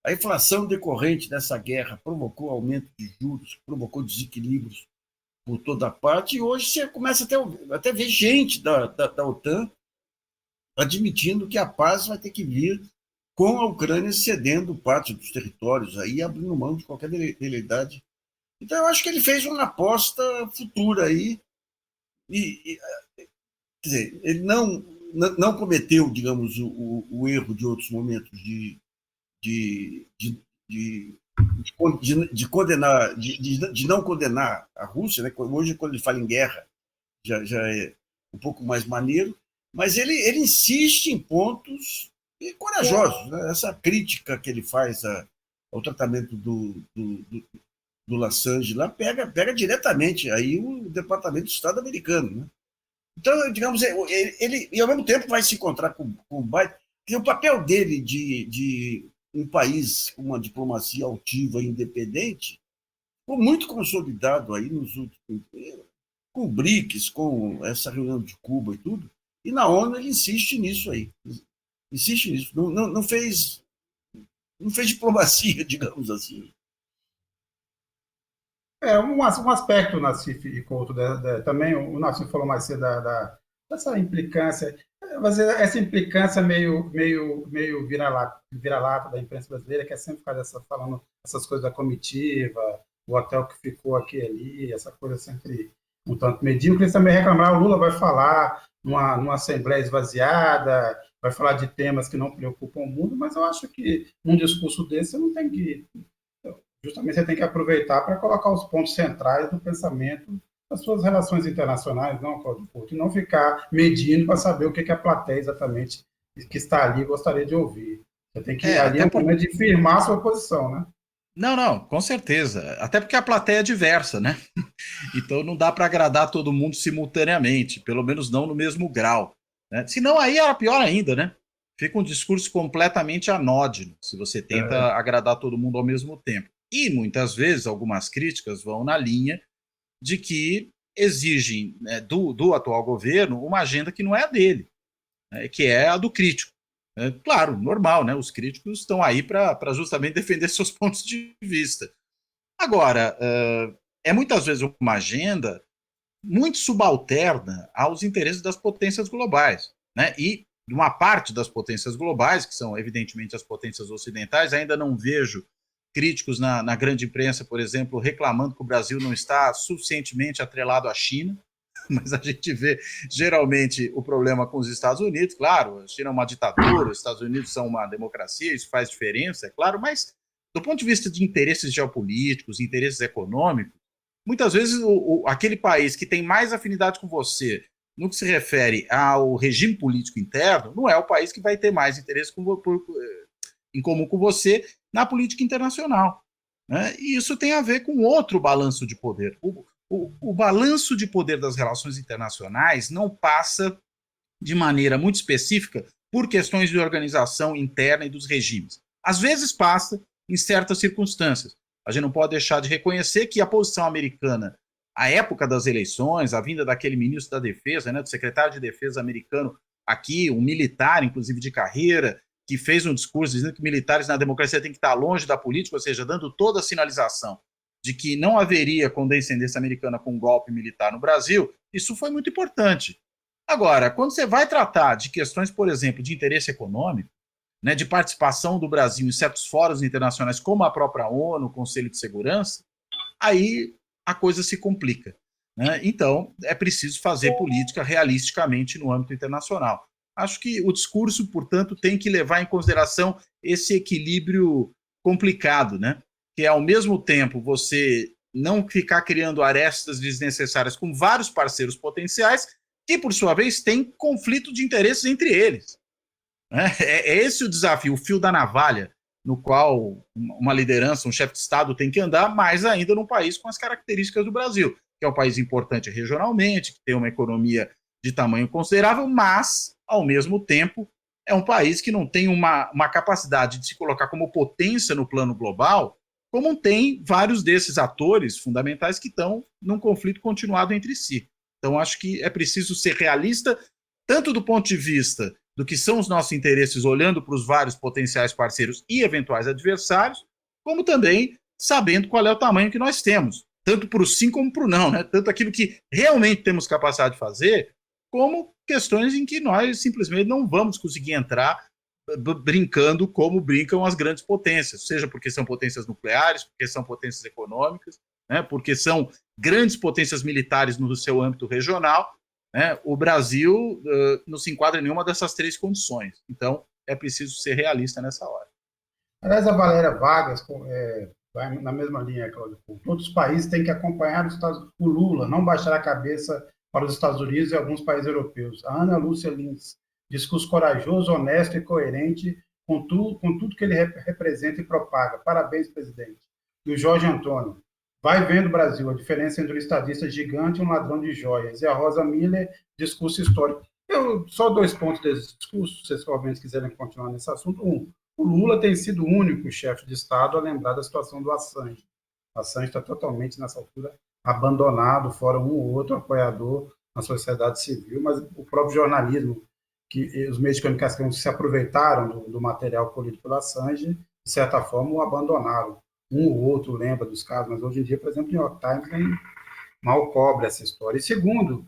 A inflação decorrente dessa guerra provocou aumento de juros, provocou desequilíbrios por toda parte, e hoje você começa até ver gente da OTAN admitindo que a paz vai ter que vir com a Ucrânia cedendo parte dos territórios, aí abrindo mão de qualquer veleidade. Então, eu acho que ele fez uma aposta futura aí, quer dizer, ele não cometeu, digamos, o erro de outros momentos de condenar, de não condenar a Rússia, né? Hoje, quando ele fala em guerra, já é um pouco mais maneiro, mas ele insiste em pontos corajosos, né? Essa crítica que ele faz ao tratamento do Assange lá pega diretamente aí o Departamento de Estado americano, né? Então, digamos, ele e ao mesmo tempo vai se encontrar com o Biden, e o papel dele de um país com uma diplomacia altiva e independente ficou muito consolidado aí nos últimos, com o BRICS, com essa reunião de Cuba e tudo, e na ONU ele insiste nisso aí. Insiste nisso. Não fez diplomacia, digamos assim. Um aspecto, Nassif e Couto, também o Nassif falou mais cedo dessa implicância, mas essa implicância meio vira-lata da imprensa brasileira, que é sempre ficar falando essas coisas da comitiva, o hotel que ficou aqui e ali, essa coisa sempre um tanto medíocre. Eles também reclamaram, o Lula vai falar numa assembleia esvaziada, vai falar de temas que não preocupam o mundo, mas eu acho que num discurso desse você não tem que... Justamente você tem que aproveitar para colocar os pontos centrais do pensamento das suas relações internacionais, não, Cláudio Couto, e não ficar medindo para saber o que a plateia exatamente que está ali gostaria de ouvir. Você tem que ir ali de firmar a sua posição, né? Não, com certeza. Até porque a plateia é diversa, né? Então não dá para agradar todo mundo simultaneamente, pelo menos não no mesmo grau, né? Senão aí era pior ainda, né? Fica um discurso completamente anódino, se você tenta agradar todo mundo ao mesmo tempo. E muitas vezes algumas críticas vão na linha de que exigem, né, do atual governo uma agenda que não é a dele, né, que é a do crítico. Claro, normal, né? Os críticos estão aí para justamente defender seus pontos de vista. Agora, é muitas vezes uma agenda muito subalterna aos interesses das potências globais, né? E uma parte das potências globais, que são evidentemente as potências ocidentais, ainda não vejo críticos na grande imprensa, por exemplo, reclamando que o Brasil não está suficientemente atrelado à China, mas a gente vê geralmente o problema com os Estados Unidos. Claro, a China é uma ditadura, os Estados Unidos são uma democracia, isso faz diferença, é claro, mas do ponto de vista de interesses geopolíticos, interesses econômicos, muitas vezes aquele país que tem mais afinidade com você no que se refere ao regime político interno, não é o país que vai ter mais interesse em comum com você na política internacional, né? E isso tem a ver com outro balanço de poder. O balanço de poder das relações internacionais não passa de maneira muito específica por questões de organização interna e dos regimes. Às vezes passa em certas circunstâncias. A gente não pode deixar de reconhecer que a posição americana, à época das eleições, a vinda daquele ministro da Defesa, né, do secretário de Defesa americano aqui, um militar, inclusive de carreira, que fez um discurso dizendo que militares na democracia têm que estar longe da política, ou seja, dando toda a sinalização de que não haveria condescendência americana com um golpe militar no Brasil, isso foi muito importante. Agora, quando você vai tratar de questões, por exemplo, de interesse econômico, né, de participação do Brasil em certos fóruns internacionais, como a própria ONU, o Conselho de Segurança, aí a coisa se complica, né? Então, é preciso fazer política realisticamente no âmbito internacional. Acho que o discurso, portanto, tem que levar em consideração esse equilíbrio complicado, né? Que é, ao mesmo tempo, você não ficar criando arestas desnecessárias com vários parceiros potenciais que, por sua vez, têm conflito de interesses entre eles. É esse o desafio, o fio da navalha, no qual uma liderança, um chefe de Estado tem que andar, mais ainda num país com as características do Brasil, que é um país importante regionalmente, que tem uma economia de tamanho considerável, mas, ao mesmo tempo, é um país que não tem uma capacidade de se colocar como potência no plano global, como tem vários desses atores fundamentais que estão num conflito continuado entre si. Então, acho que é preciso ser realista, tanto do ponto de vista do que são os nossos interesses, olhando para os vários potenciais parceiros e eventuais adversários, como também sabendo qual é o tamanho que nós temos, tanto para o sim como para o não, né? Tanto aquilo que realmente temos capacidade de fazer, como questões em que nós simplesmente não vamos conseguir entrar brincando como brincam as grandes potências, seja porque são potências nucleares, porque são potências econômicas, né? Porque são grandes potências militares no seu âmbito regional, né? O Brasil não se enquadra em nenhuma dessas três condições. Então, é preciso ser realista nessa hora. Aliás, a Valéria Vargas vai na mesma linha, Cláudio. Todos os países têm que acompanhar o Lula, não baixar a cabeça para os Estados Unidos e alguns países europeus. A Ana Lúcia Lins, discurso corajoso, honesto e coerente com tudo que ele representa e propaga. Parabéns, presidente. E o Jorge Antônio, vai vendo, Brasil, a diferença entre um estadista gigante e um ladrão de joias. E a Rosa Miller, discurso histórico. Só 2 pontos desse discurso, se vocês obviamente quiserem continuar nesse assunto. O Lula tem sido o único chefe de Estado a lembrar da situação do Assange. O Assange está totalmente, nessa altura, abandonado, fora um ou outro apoiador na sociedade civil, mas o próprio jornalismo, que os meios de comunicação se aproveitaram do material colhido pelo Assange, de certa forma, o abandonaram. Um ou outro lembra dos casos, mas hoje em dia, por exemplo, o New York Times mal cobre essa história. E segundo,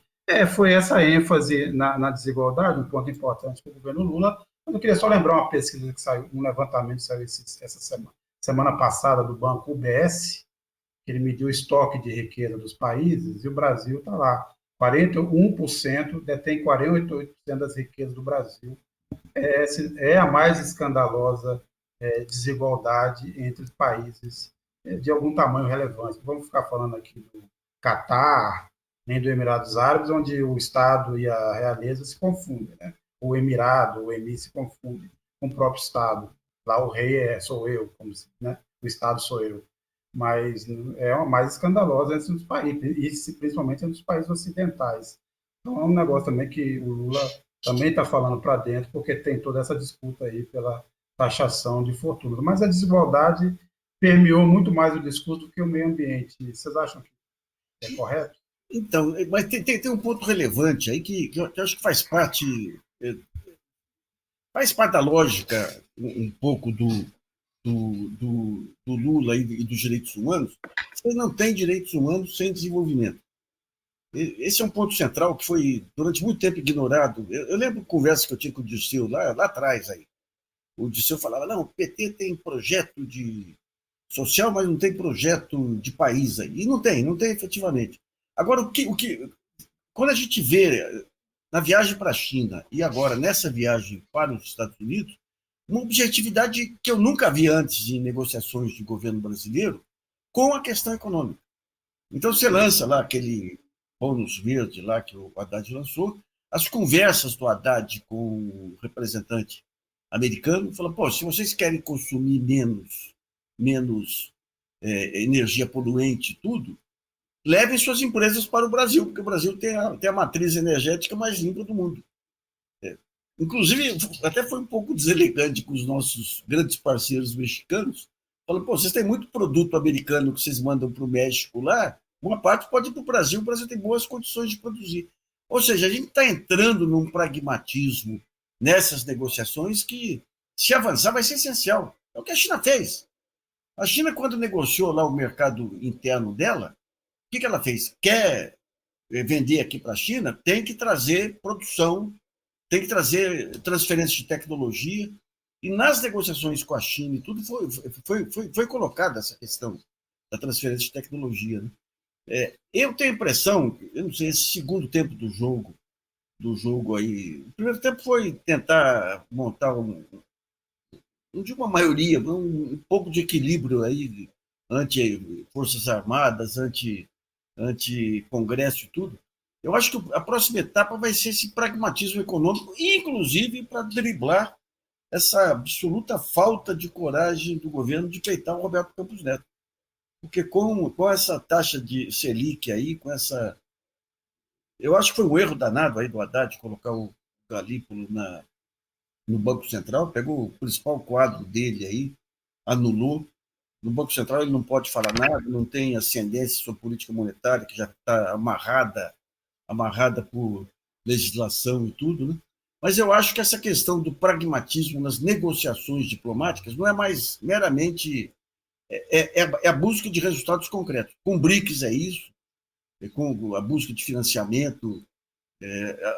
foi essa ênfase na desigualdade, um ponto importante para o governo Lula. Eu queria só lembrar uma pesquisa que saiu, um levantamento que saiu essa semana passada do banco UBS, que ele mediu o estoque de riqueza dos países, e o Brasil está lá. 41% detém 48% das riquezas do Brasil. É a mais escandalosa desigualdade entre os países de algum tamanho relevante. Vamos ficar falando aqui do Catar, nem do Emirados Árabes, onde o Estado e a realeza se confundem, né? O Emirado, o Emir se confunde com o próprio Estado. Lá o rei sou eu, como se, né? O Estado sou eu. Mas é a mais escandalosa entre os países, e principalmente entre os países ocidentais. Então é um negócio também que o Lula também está falando para dentro, porque tem toda essa disputa aí pela taxação de fortuna. Mas a desigualdade permeou muito mais o discurso do que o meio ambiente. Vocês acham que é correto? Então, mas tem um ponto relevante aí que eu acho que faz parte da lógica um pouco do Lula e dos direitos humanos. Você não tem direitos humanos sem desenvolvimento. Esse é um ponto central que foi durante muito tempo ignorado. Eu lembro de conversas que eu tinha com o Dirceu lá atrás. Aí. O Dirceu falava, não, o PT tem projeto de social, mas não tem projeto de país aí. E não tem efetivamente. Agora, quando a gente vê na viagem para a China e agora nessa viagem para os Estados Unidos, uma objetividade que eu nunca vi antes em negociações de governo brasileiro com a questão econômica. Então, você lança lá aquele bônus verde lá que o Haddad lançou, as conversas do Haddad com o representante americano, falando, pô, se vocês querem consumir menos energia poluente e tudo, levem suas empresas para o Brasil, porque o Brasil tem a matriz energética mais limpa do mundo. Inclusive, até foi um pouco deselegante com os nossos grandes parceiros mexicanos, falando, pô, vocês têm muito produto americano que vocês mandam para o México lá, uma parte pode ir para o Brasil tem boas condições de produzir. Ou seja, a gente está entrando num pragmatismo nessas negociações que, se avançar, vai ser essencial. É o que a China fez. A China, quando negociou lá o mercado interno dela, o que ela fez? Quer vender aqui para a China? Tem que trazer produção, tem que trazer transferência de tecnologia. E nas negociações com a China e tudo foi colocada essa questão da transferência de tecnologia. Né? Eu tenho a impressão, eu não sei, esse segundo tempo do jogo aí, o primeiro tempo foi tentar montar não digo uma maioria, um pouco de equilíbrio aí anti-forças armadas, anti-congresso e tudo. Eu acho que a próxima etapa vai ser esse pragmatismo econômico, inclusive para driblar essa absoluta falta de coragem do governo de peitar o Roberto Campos Neto. Porque com essa taxa de Selic aí, com essa... Eu acho que foi um erro danado aí do Haddad colocar o Galípolo no Banco Central, pegou o principal quadro dele aí, anulou. No Banco Central ele não pode falar nada, não tem ascendência sobre política monetária, que já está amarrada por legislação e tudo, né? Mas eu acho que essa questão do pragmatismo nas negociações diplomáticas não é mais meramente a busca de resultados concretos. Com o BRICS é isso, com a busca de financiamento,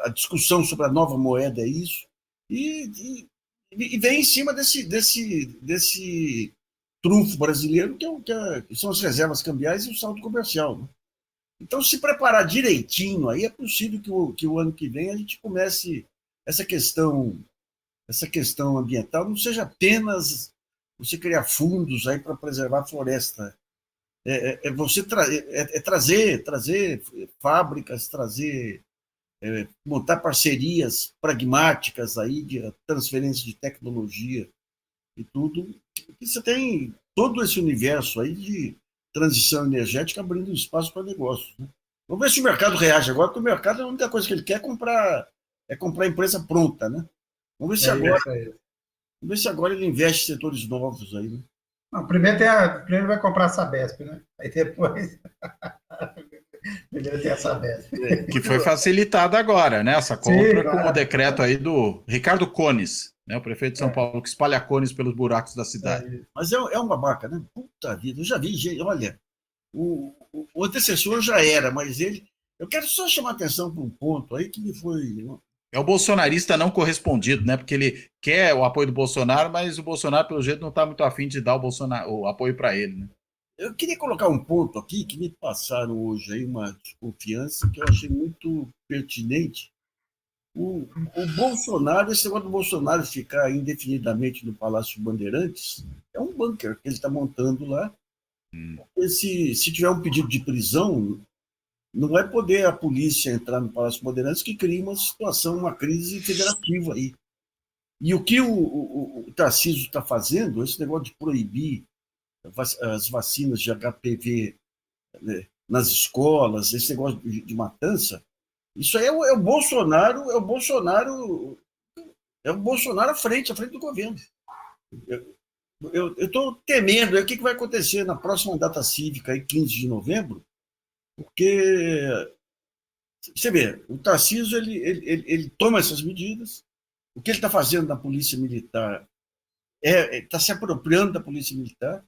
a discussão sobre a nova moeda é isso, e vem em cima desse trunfo brasileiro, que são as reservas cambiais e o saldo comercial. Né? Então, se preparar direitinho, aí é possível que o ano que vem a gente comece essa questão ambiental, não seja apenas você criar fundos aí para preservar a floresta. Você trazer fábricas, montar parcerias pragmáticas aí de transferência de tecnologia e tudo. E você tem todo esse universo aí de transição energética abrindo espaço para negócios. Né? Vamos ver se o mercado reage agora, porque o mercado, a única coisa que ele quer é comprar empresa pronta. Né? Vamos ver se agora ele investe em setores novos aí. Né? Não, primeiro vai comprar a Sabesp, né? Aí depois. Primeiro tem a Sabesp. Que foi facilitada agora, né? Essa compra. Sim, claro. Com o decreto aí do Ricardo Cones, né? O prefeito de São Paulo, que espalha cones pelos buracos da cidade. Mas é um babaca, né? Puta vida, eu já vi gente. Olha, o antecessor já era, mas ele. Eu quero só chamar a atenção para um ponto aí que me foi. É o bolsonarista não correspondido, né? Porque ele quer o apoio do Bolsonaro, mas o Bolsonaro, pelo jeito, não está muito afim de dar o apoio para ele, né? Eu queria colocar um ponto aqui que me passaram hoje aí, uma desconfiança que eu achei muito pertinente. O Bolsonaro, esse negócio do Bolsonaro ficar indefinidamente no Palácio Bandeirantes, é um bunker que ele está montando lá. Se tiver um pedido de prisão, não vai poder a polícia entrar no Palácio Bandeirantes, que cria uma situação, uma crise federativa aí. E o que o Tarcísio está fazendo, esse negócio de proibir as vacinas de HPV, né, nas escolas, esse negócio de matança, isso aí é o Bolsonaro à frente do governo. Eu estou temendo o que vai acontecer na próxima data cívica, aí, 15 de novembro, porque você vê, o Tarcísio ele toma essas medidas, o que ele está fazendo na Polícia Militar está se apropriando da Polícia Militar,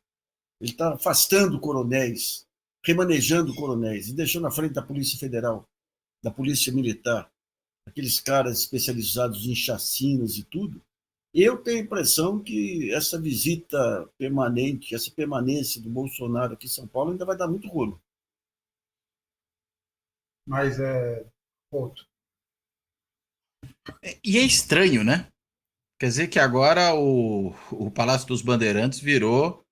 ele está afastando coronéis, remanejando coronéis e deixando à frente da Polícia Federal, da Polícia Militar, aqueles caras especializados em chacinas e tudo. Eu tenho a impressão que essa visita permanente, essa permanência do Bolsonaro aqui em São Paulo ainda vai dar muito rolo. Mas outro. E é estranho, né? Quer dizer que agora o Palácio dos Bandeirantes virou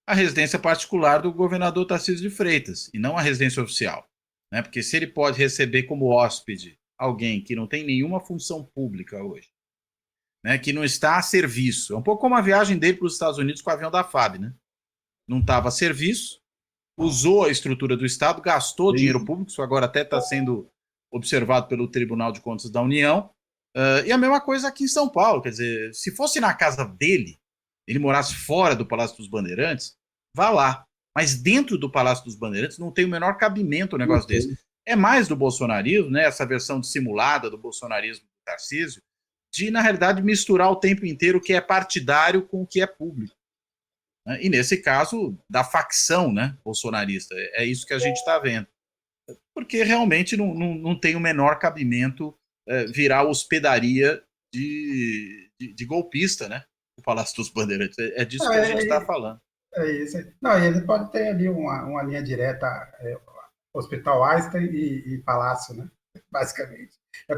a residência particular do governador Tarcísio de Freitas, e não a residência oficial. Né? Porque se ele pode receber como hóspede alguém que não tem nenhuma função pública hoje, né? Que não está a serviço, é um pouco como a viagem dele para os Estados Unidos com o avião da FAB, né? Não estava a serviço, usou a estrutura do Estado, gastou dinheiro público, isso agora até está sendo observado pelo Tribunal de Contas da União, e a mesma coisa aqui em São Paulo, quer dizer, se fosse na casa dele, ele morasse fora do Palácio dos Bandeirantes, vá lá. Mas dentro do Palácio dos Bandeirantes não tem o menor cabimento um negócio desse. É mais do bolsonarismo, né, essa versão dissimulada do bolsonarismo do Tarcísio, de, na realidade, misturar o tempo inteiro o que é partidário com o que é público. Né? E, nesse caso, da facção, né, bolsonarista. É isso que a gente está vendo. Porque realmente não tem o menor cabimento virar hospedaria de golpista, né? O Palácio dos Bandeirantes. É disso que a gente está falando. É isso. Não, e ele pode ter ali uma linha direta, Hospital Einstein e Palácio, né? Basicamente.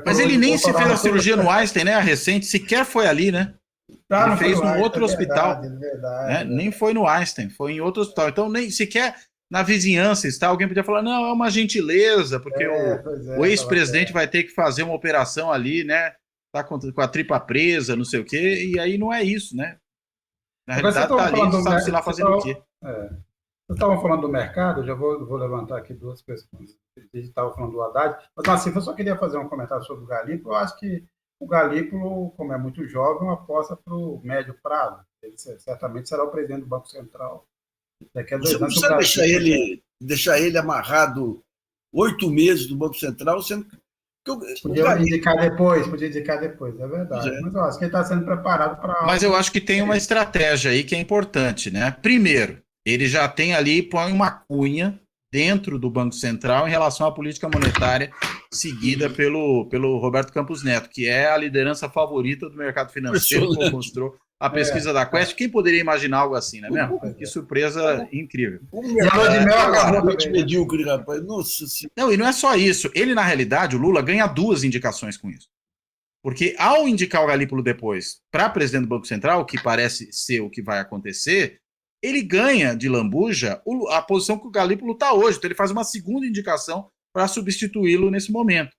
Mas ele nem se fez a cirurgia no Einstein, né? A recente, sequer foi ali, né? Ele fez num outro hospital. Verdade. Nem foi no Einstein, foi em outro hospital. Então, nem sequer na vizinhança está, alguém podia falar, não, é uma gentileza, porque o ex-presidente vai ter que fazer uma operação ali, né? Tá com a tripa presa, não sei o quê, e aí não é isso, né? Na realidade, está ali, sabe-se lá fazendo o quê. Vocês estavam falando do mercado, eu já vou levantar aqui duas questões. A gente estava falando do Haddad, mas assim, eu só queria fazer um comentário sobre o Galípolo. Eu acho que o Galípolo, como é muito jovem, aposta para o médio prazo. Ele certamente será o presidente do Banco Central. Daqui a 2 anos. Você não precisa deixar ele amarrado 8 meses do Banco Central, sendo que Podia indicar depois, é verdade. É. Mas eu acho que ele está sendo preparado para. Mas eu acho que tem uma estratégia aí que é importante, né? Primeiro, ele já tem ali, põe uma cunha dentro do Banco Central em relação à política monetária seguida pelo Roberto Campos Neto, que é a liderança favorita do mercado financeiro, como mostrou a pesquisa da Quest. Quem poderia imaginar algo assim, né mesmo? Que surpresa incrível. E a lua de mel acabou também. Medíocre, rapaz. Nossa senhora. Não, e não é só isso. Ele, na realidade, o Lula ganha 2 indicações com isso. Porque ao indicar o Galípolo depois para presidente do Banco Central, que parece ser o que vai acontecer, ele ganha de lambuja a posição que o Galípolo está hoje. Então ele faz uma segunda indicação para substituí-lo nesse momento.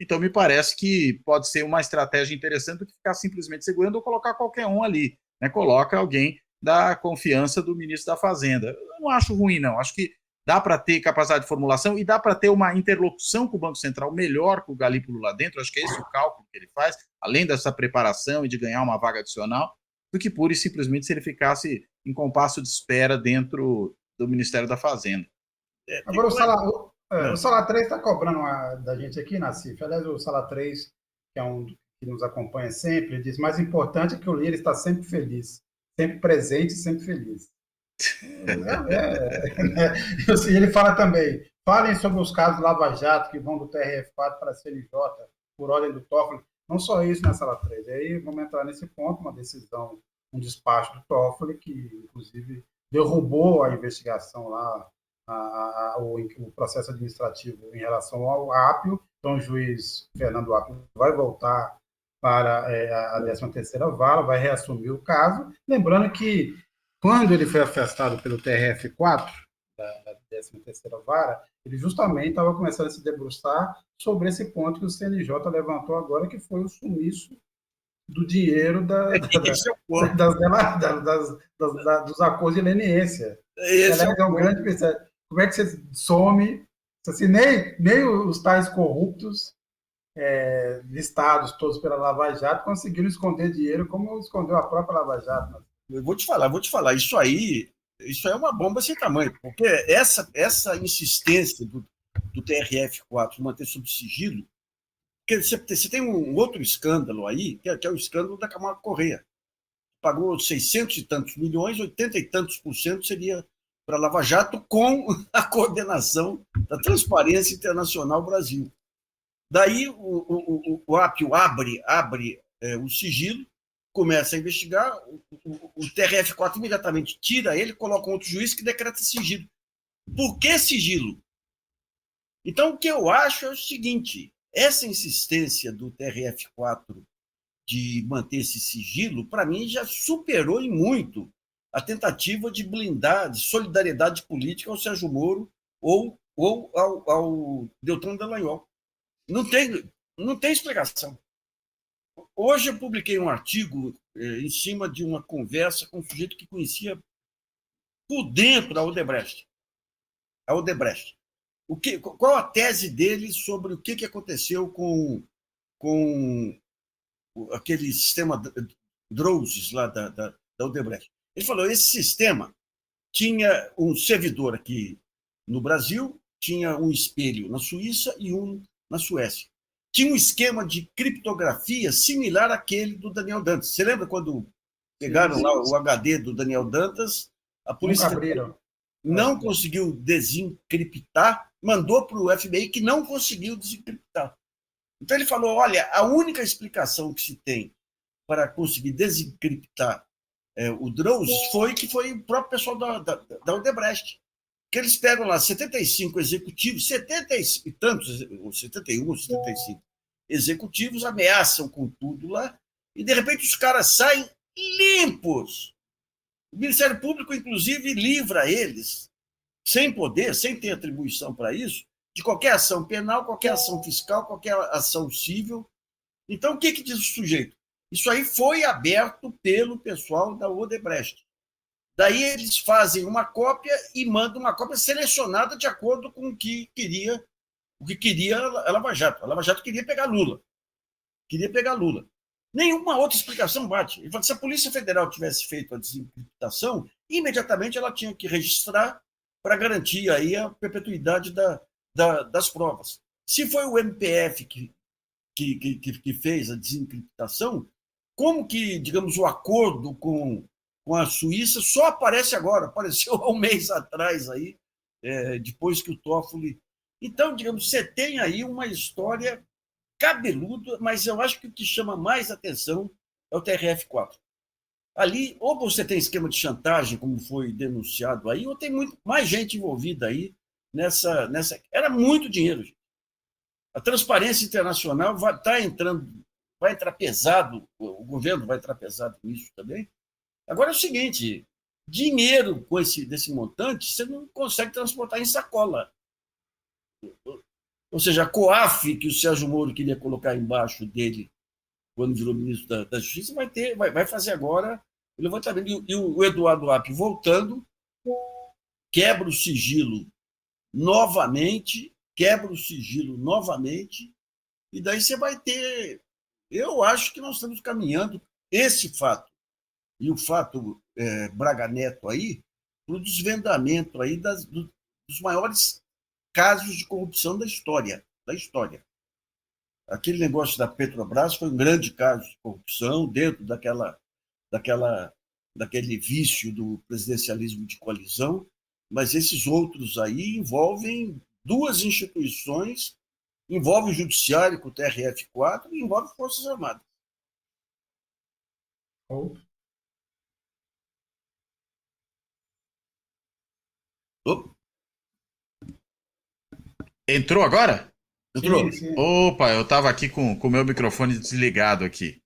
Então me parece que pode ser uma estratégia interessante do que ficar simplesmente segurando ou colocar qualquer um ali. Né? Coloca alguém da confiança do ministro da Fazenda. Eu não acho ruim, não. Acho que dá para ter capacidade de formulação e dá para ter uma interlocução com o Banco Central melhor com o Galípolo lá dentro. Acho que é esse o cálculo que ele faz, além dessa preparação e de ganhar uma vaga adicional, do que pura e simplesmente se ele ficasse em compasso de espera dentro do Ministério da Fazenda. Agora, o Sala 3 está cobrando da gente aqui, Nassif. Aliás, o Sala 3, que é um que nos acompanha sempre, diz: mais importante é que o Lira está sempre feliz, sempre presente e sempre feliz. E ele fala também: falem sobre os casos Lava Jato que vão do TRF4 para a CNJ por ordem do Toffoli. Não só isso na Sala 3. Aí vamos entrar nesse ponto, uma decisão, um despacho do Toffoli, que inclusive derrubou a investigação lá, o processo administrativo em relação ao Apio. Então o juiz Fernando Apio vai voltar para a 13ª Vara, vai reassumir o caso. Lembrando que quando ele foi afastado pelo TRF4, da 13ª Vara, ele justamente estava começando a se debruçar sobre esse ponto que o CNJ levantou agora, que foi o sumiço do dinheiro dos acordos de leniência. Esse é um grande pensamento. Como é que você some? Assim, nem os tais corruptos listados todos pela Lava Jato conseguiram esconder dinheiro como escondeu a própria Lava Jato. Eu vou te falar, isso é uma bomba sem tamanho, porque essa insistência do TRF4 manter sob sigilo, porque você tem um outro escândalo aí, que é o escândalo da Camargo Corrêa. Pagou 600 e tantos milhões, 80 e tantos % seria para a Lava Jato, com a coordenação da Transparência Internacional Brasil. Daí o Apio abre o sigilo, começa a investigar, o TRF4 imediatamente tira ele, coloca um outro juiz que decreta sigilo. Por que sigilo? Então, o que eu acho é o seguinte: essa insistência do TRF4 de manter esse sigilo, para mim, já superou em muito a tentativa de blindar, de solidariedade política ao Sérgio Moro ou ao Deltan Dallagnol. Não tem explicação. Hoje eu publiquei um artigo em cima de uma conversa com um sujeito que conhecia por dentro a Odebrecht. Qual a tese dele sobre o que aconteceu com aquele sistema Drozes lá da Odebrecht? Ele falou: esse sistema tinha um servidor aqui no Brasil, tinha um espelho na Suíça e um na Suécia. Tinha um esquema de criptografia similar àquele do Daniel Dantas. Você lembra quando pegaram lá o HD do Daniel Dantas? A polícia não conseguiu desencriptar, mandou para o FBI, que não conseguiu desencriptar. Então ele falou: olha, a única explicação que se tem para conseguir desencriptar o Drozes foi o próprio pessoal da Odebrecht. Que eles pegam lá 75 executivos, 70 e tantos, 71 ou 75 executivos, ameaçam com tudo lá, e de repente os caras saem limpos. O Ministério Público, inclusive, livra eles, sem poder, sem ter atribuição para isso, de qualquer ação penal, qualquer ação fiscal, qualquer ação civil. Então, o que diz o sujeito? Isso aí foi aberto pelo pessoal da Odebrecht. Daí eles fazem uma cópia e mandam uma cópia selecionada de acordo com o que queria a Lava Jato. A Lava Jato queria pegar Lula. Nenhuma outra explicação bate. Ele fala que se a Polícia Federal tivesse feito a desencriptação, imediatamente ela tinha que registrar para garantir aí a perpetuidade das provas. Se foi o MPF que fez a desencriptação, como que, digamos, o acordo com a Suíça só aparece agora, apareceu há um mês atrás, aí, depois que o Toffoli... Então, digamos, você tem aí uma história cabeluda, mas eu acho que o que chama mais atenção é o TRF-4. Ali, ou você tem esquema de chantagem, como foi denunciado aí, ou tem muito mais gente envolvida aí nessa... Era muito dinheiro, gente. A transparência internacional vai entrar pesado, o governo vai entrar pesado nisso também. Agora é o seguinte, dinheiro desse montante, você não consegue transportar em sacola. Ou seja, a COAF, que o Sérgio Moro queria colocar embaixo dele, quando virou ministro da Justiça, vai fazer agora o levantamento. E o Eduardo Apio voltando, quebra o sigilo novamente, e daí você vai ter... Eu acho que nós estamos caminhando esse fato, e o fato Braga Neto aí, para o desvendamento aí dos maiores casos de corrupção da história. Aquele negócio da Petrobras foi um grande caso de corrupção dentro daquele vício do presidencialismo de coalizão, mas esses outros aí envolvem duas instituições, envolve o Judiciário com o TRF-4 e envolve Forças Armadas. Entrou agora? Entrou? Sim, sim. Opa, eu estava aqui com o meu microfone desligado aqui.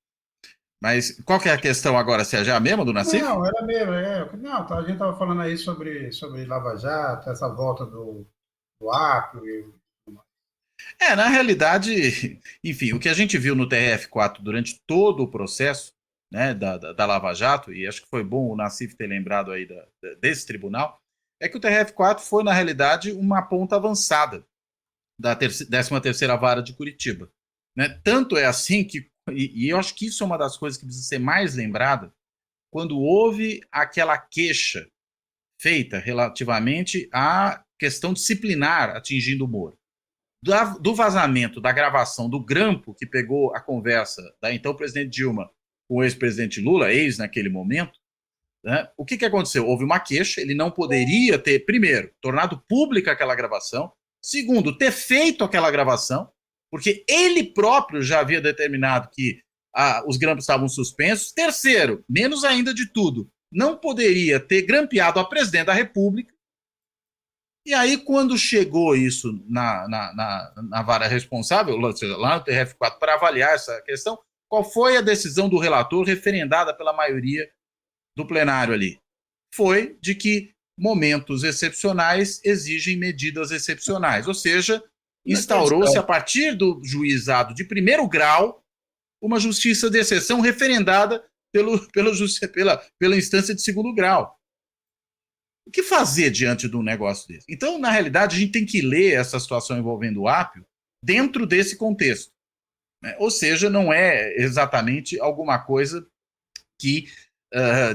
Mas qual que é a questão agora? Se é já mesmo do Nassif? Não, era mesmo. Não, a gente estava falando aí sobre Lava Jato, essa volta do Acre. Na realidade, enfim, o que a gente viu no TRF-4 durante todo o processo, né, da Lava Jato, e acho que foi bom o Nassif ter lembrado aí desse tribunal, é que o TRF-4 foi, na realidade, uma ponta avançada da 13ª Vara de Curitiba. Né? Tanto é assim que, e eu acho que isso é uma das coisas que precisa ser mais lembrada, quando houve aquela queixa feita relativamente à questão disciplinar atingindo o Moro. Do vazamento da gravação do grampo que pegou a conversa da então presidente Dilma com o ex-presidente Lula, ex naquele momento, né? O que aconteceu? Houve uma queixa, ele não poderia ter, primeiro, tornado pública aquela gravação, segundo, ter feito aquela gravação, porque ele próprio já havia determinado que os grampos estavam suspensos, terceiro, menos ainda de tudo, não poderia ter grampeado a presidente da República. E aí, quando chegou isso na vara responsável, ou seja, lá no TRF-4, para avaliar essa questão, qual foi a decisão do relator referendada pela maioria do plenário ali? Foi de que momentos excepcionais exigem medidas excepcionais. Ou seja, instaurou-se, a partir do juizado de primeiro grau, uma justiça de exceção referendada pela instância de segundo grau. O que fazer diante de um negócio desse? Então, na realidade, a gente tem que ler essa situação envolvendo o Apio dentro desse contexto. Né? Ou seja, não é exatamente alguma coisa que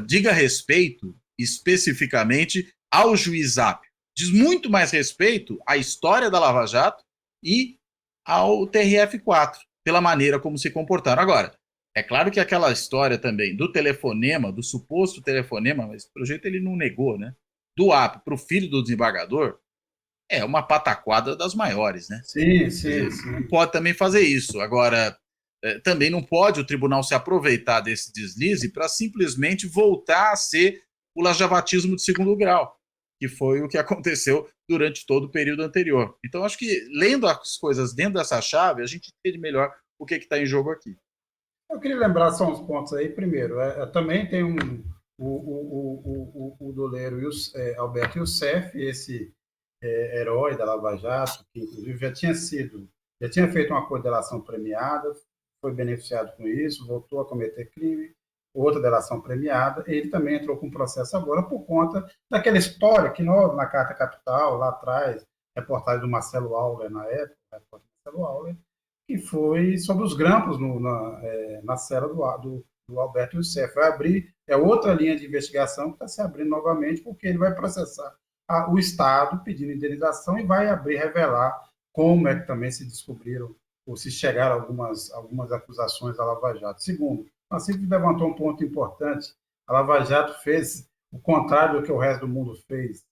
diga respeito especificamente ao juiz Apio. Diz muito mais respeito à história da Lava Jato e ao TRF-4, pela maneira como se comportaram. Agora, é claro que aquela história também do telefonema, do suposto telefonema, mas pelo jeito ele não negou, né? Do Apio para o filho do desembargador, é uma pataquada das maiores, né? Sim. Não pode também fazer isso. Agora, também não pode o tribunal se aproveitar desse deslize para simplesmente voltar a ser o lajavatismo de segundo grau, que foi o que aconteceu durante todo o período anterior. Então, acho que, lendo as coisas dentro dessa chave, a gente entende melhor o que está em jogo aqui. Eu queria lembrar só uns pontos aí. Primeiro, também tem o doleiro Alberto Youssef, esse herói da Lava Jato, que inclusive já tinha feito uma delação premiada, foi beneficiado com isso, voltou a cometer crime, outra delação premiada, ele também entrou com processo agora por conta daquela história que nós, na Carta Capital, lá atrás, reportagem do Marcelo Auler na época, Marcelo Auler, que foi sobre os grampos na cela do Alberto Youssef. Vai abrir, outra linha de investigação que está se abrindo novamente, porque ele vai processar o Estado pedindo indenização e vai revelar como é que também se descobriram ou se chegaram algumas acusações à Lava Jato. Segundo, a CIVIC levantou um ponto importante. A Lava Jato fez o contrário do que o resto do mundo fez.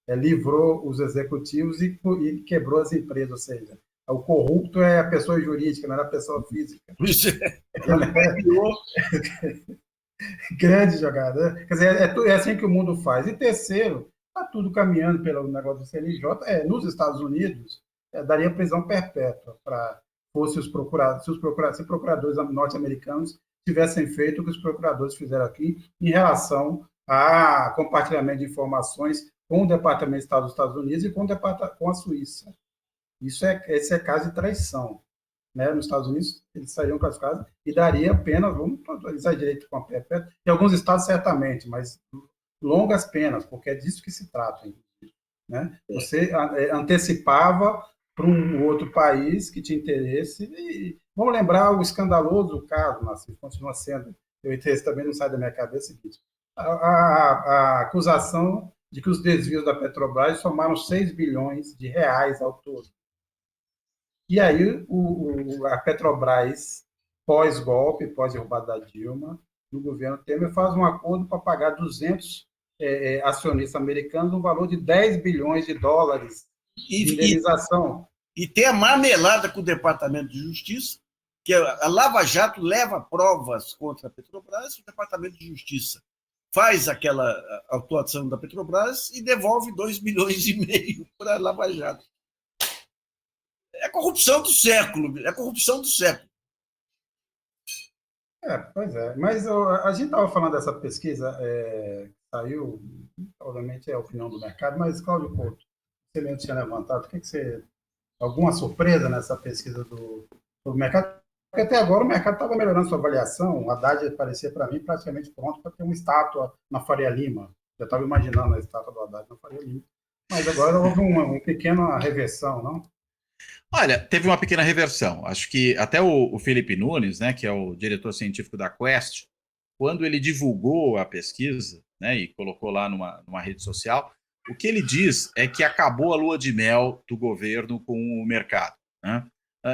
Livrou os executivos e quebrou as empresas, ou seja, o corrupto é a pessoa jurídica, não era a pessoa física. Grande jogada. Quer dizer, é assim que o mundo faz. E terceiro, está tudo caminhando pelo negócio do CNJ. Nos Estados Unidos, daria prisão perpétua para se os procuradores norte-americanos tivessem feito o que os procuradores fizeram aqui em relação a compartilhamento de informações com o Departamento de Estado dos Estados Unidos e com a Suíça. Esse é caso de traição. Né? Nos Estados Unidos, eles sairiam classificados e daria penas, vamos atualizar direito com a perpétua, em alguns estados certamente, mas longas penas, porque é disso que se trata. Né? Você antecipava para um outro país que tinha interesse. E vamos lembrar o escandaloso caso, mas continua sendo, o interesse também não sai da minha cabeça, é o seguinte, a acusação de que os desvios da Petrobras somaram 6 bilhões de reais ao todo. E aí a Petrobras, pós-golpe, pós-derrubada da Dilma, no governo Temer, faz um acordo para pagar 200 acionistas americanos um valor de 10 bilhões de dólares de indenização. E tem a marmelada com o Departamento de Justiça, que a Lava Jato leva provas contra a Petrobras, o Departamento de Justiça faz aquela autuação da Petrobras e devolve 2,5 bilhões para a Lava Jato. É a corrupção do século, é a corrupção do século. Pois é. Mas a gente estava falando dessa pesquisa, saiu, obviamente é a opinião do mercado, mas, Cláudio Couto, você mesmo tinha levantado, o que você... Alguma surpresa nessa pesquisa do mercado? Porque até agora o mercado estava melhorando sua avaliação, o Haddad parecia para mim praticamente pronto para ter uma estátua na Faria Lima. Já estava imaginando a estátua do Haddad na Faria Lima. Mas agora houve uma pequena reversão, não? Olha, teve uma pequena reversão. Acho que até o Felipe Nunes, né, que é o diretor científico da Quest, quando ele divulgou a pesquisa, né, e colocou lá numa rede social, o que ele diz é que acabou a lua de mel do governo com o mercado. Né?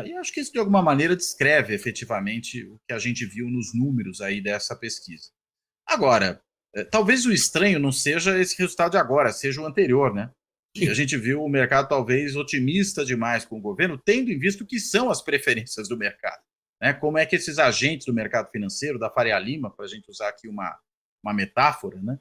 E acho que isso, de alguma maneira, descreve efetivamente o que a gente viu nos números aí dessa pesquisa. Agora, talvez o estranho não seja esse resultado de agora, seja o anterior, né? E a gente viu o mercado talvez otimista demais com o governo, tendo em vista o que são as preferências do mercado. Né? Como é que esses agentes do mercado financeiro, da Faria Lima, para a gente usar aqui uma metáfora, né?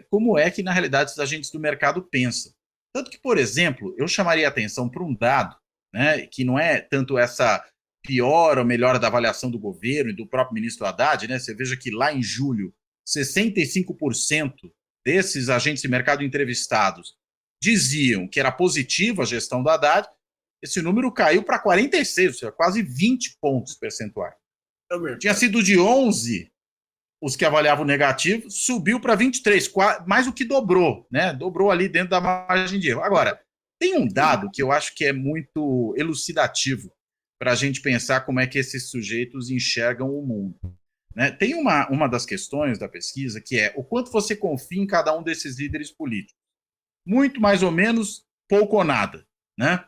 Como é que, na realidade, os agentes do mercado pensam. Tanto que, por exemplo, eu chamaria a atenção para um dado, né, que não é tanto essa piora ou melhora da avaliação do governo e do próprio ministro Haddad, né? Você veja que lá em julho, 65% desses agentes de mercado entrevistados diziam que era positiva a gestão do Haddad. Esse número caiu para 46%, ou seja, quase 20 pontos percentuais. Tinha sido de 11% os que avaliavam negativo, subiu para 23%, mais do que dobrou, né? Dobrou ali dentro da margem de erro. Agora, tem um dado que eu acho que é muito elucidativo para a gente pensar como é que esses sujeitos enxergam o mundo. Né? Tem uma das questões da pesquisa que é o quanto você confia em cada um desses líderes políticos. Muito, mais ou menos, pouco ou nada. Né?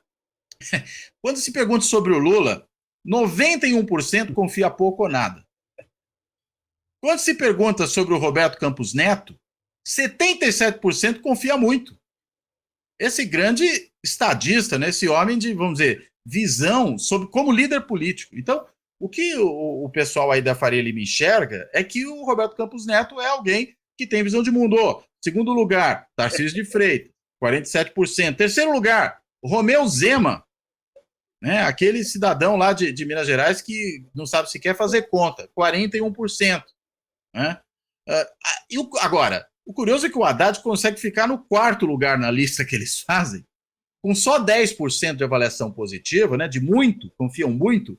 Quando se pergunta sobre o Lula, 91% confia pouco ou nada. Quando se pergunta sobre o Roberto Campos Neto, 77% confia muito. Esse grande estadista, né, esse homem de, vamos dizer, visão sobre como líder político. Então, o que o pessoal aí da Faria Lima enxerga é que o Roberto Campos Neto é alguém que tem visão de mundo. Segundo lugar, Tarcísio de Freitas, 47%. Terceiro lugar, Romeu Zema, né, aquele cidadão lá de Minas Gerais que não sabe sequer fazer conta, 41%. Né? Agora, o curioso é que o Haddad consegue ficar no quarto lugar na lista que eles fazem, com só 10% de avaliação positiva, né, de muito, confiam muito,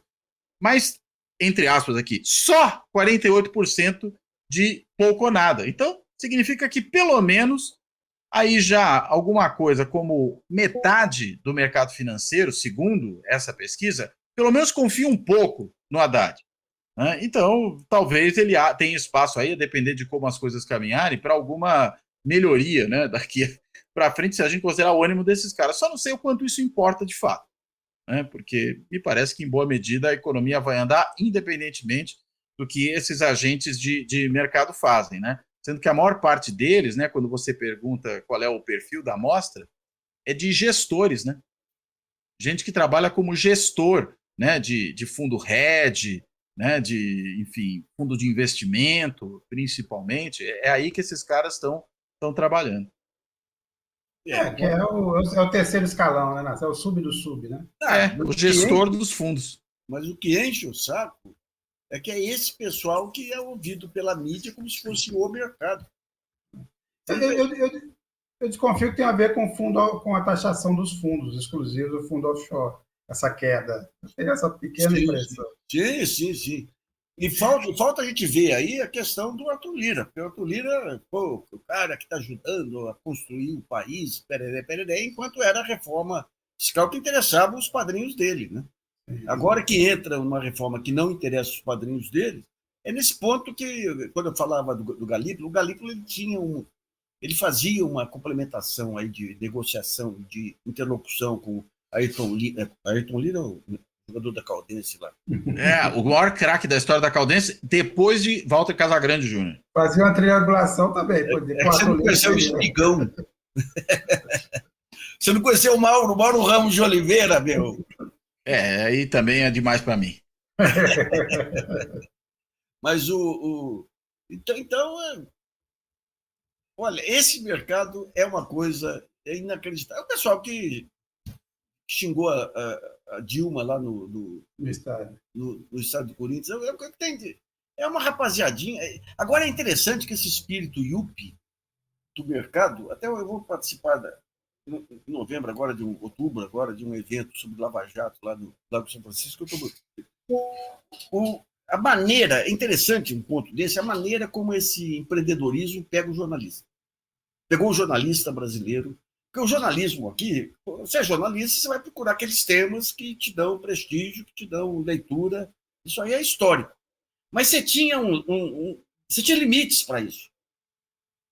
mas, entre aspas aqui, só 48% de pouco ou nada. Então, significa que, pelo menos, aí já alguma coisa como metade do mercado financeiro, segundo essa pesquisa, pelo menos confia um pouco no Haddad. Então, talvez ele tenha espaço aí, a depender de como as coisas caminharem, para alguma melhoria, né, daqui para frente, se a gente considerar o ânimo desses caras. Só não sei o quanto isso importa de fato. né? Porque me parece que, em boa medida, a economia vai andar independentemente do que esses agentes de mercado fazem, né? Sendo que a maior parte deles, né, quando você pergunta qual é o perfil da amostra, é de gestores, né? Gente que trabalha como gestor, né, de fundo hedge, né, enfim, fundo de investimento, principalmente. É aí que esses caras estão trabalhando. Que é o terceiro escalão, né, Nath? É o sub do sub, né? O gestor dos fundos. Mas o que enche o saco é que é esse pessoal que é ouvido pela mídia como se fosse o mercado. Eu desconfio que tem a ver com a taxação dos fundos exclusivos do fundo offshore, essa queda. Eu tenho essa pequena impressão. Sim. E falta a gente ver aí a questão do Arthur Lira. Porque o Arthur Lira, o cara que está ajudando a construir o país, pereré, enquanto era a reforma fiscal que interessava os padrinhos dele, né? Agora que entra uma reforma que não interessa os padrinhos dele, é nesse ponto que, quando eu falava do Galípolo, o Galípolo ele fazia uma complementação aí de negociação, de interlocução com Ayrton Lira, o jogador da Caldense lá. O maior craque da história da Caldense, depois de Walter Casagrande Júnior. Fazia uma triangulação também. Você não conheceu o Espigão. Você não conheceu o Mauro Ramos de Oliveira, meu? Aí também é demais para mim. Mas então, olha, esse mercado é uma coisa inacreditável. O pessoal que xingou a Dilma lá no estado do Corinthians, é uma rapaziadinha. Agora é interessante que esse espírito yuppie do mercado, até eu vou participar em novembro, outubro, agora, de um evento sobre Lava Jato lá no Lago São Francisco. A maneira, é interessante um ponto desse, a maneira como esse empreendedorismo pega o jornalista. Pegou o jornalista brasileiro, porque o jornalismo aqui, você é jornalista, você vai procurar aqueles temas que te dão prestígio, que te dão leitura, isso aí é histórico. Mas você tinha você tinha limites para isso.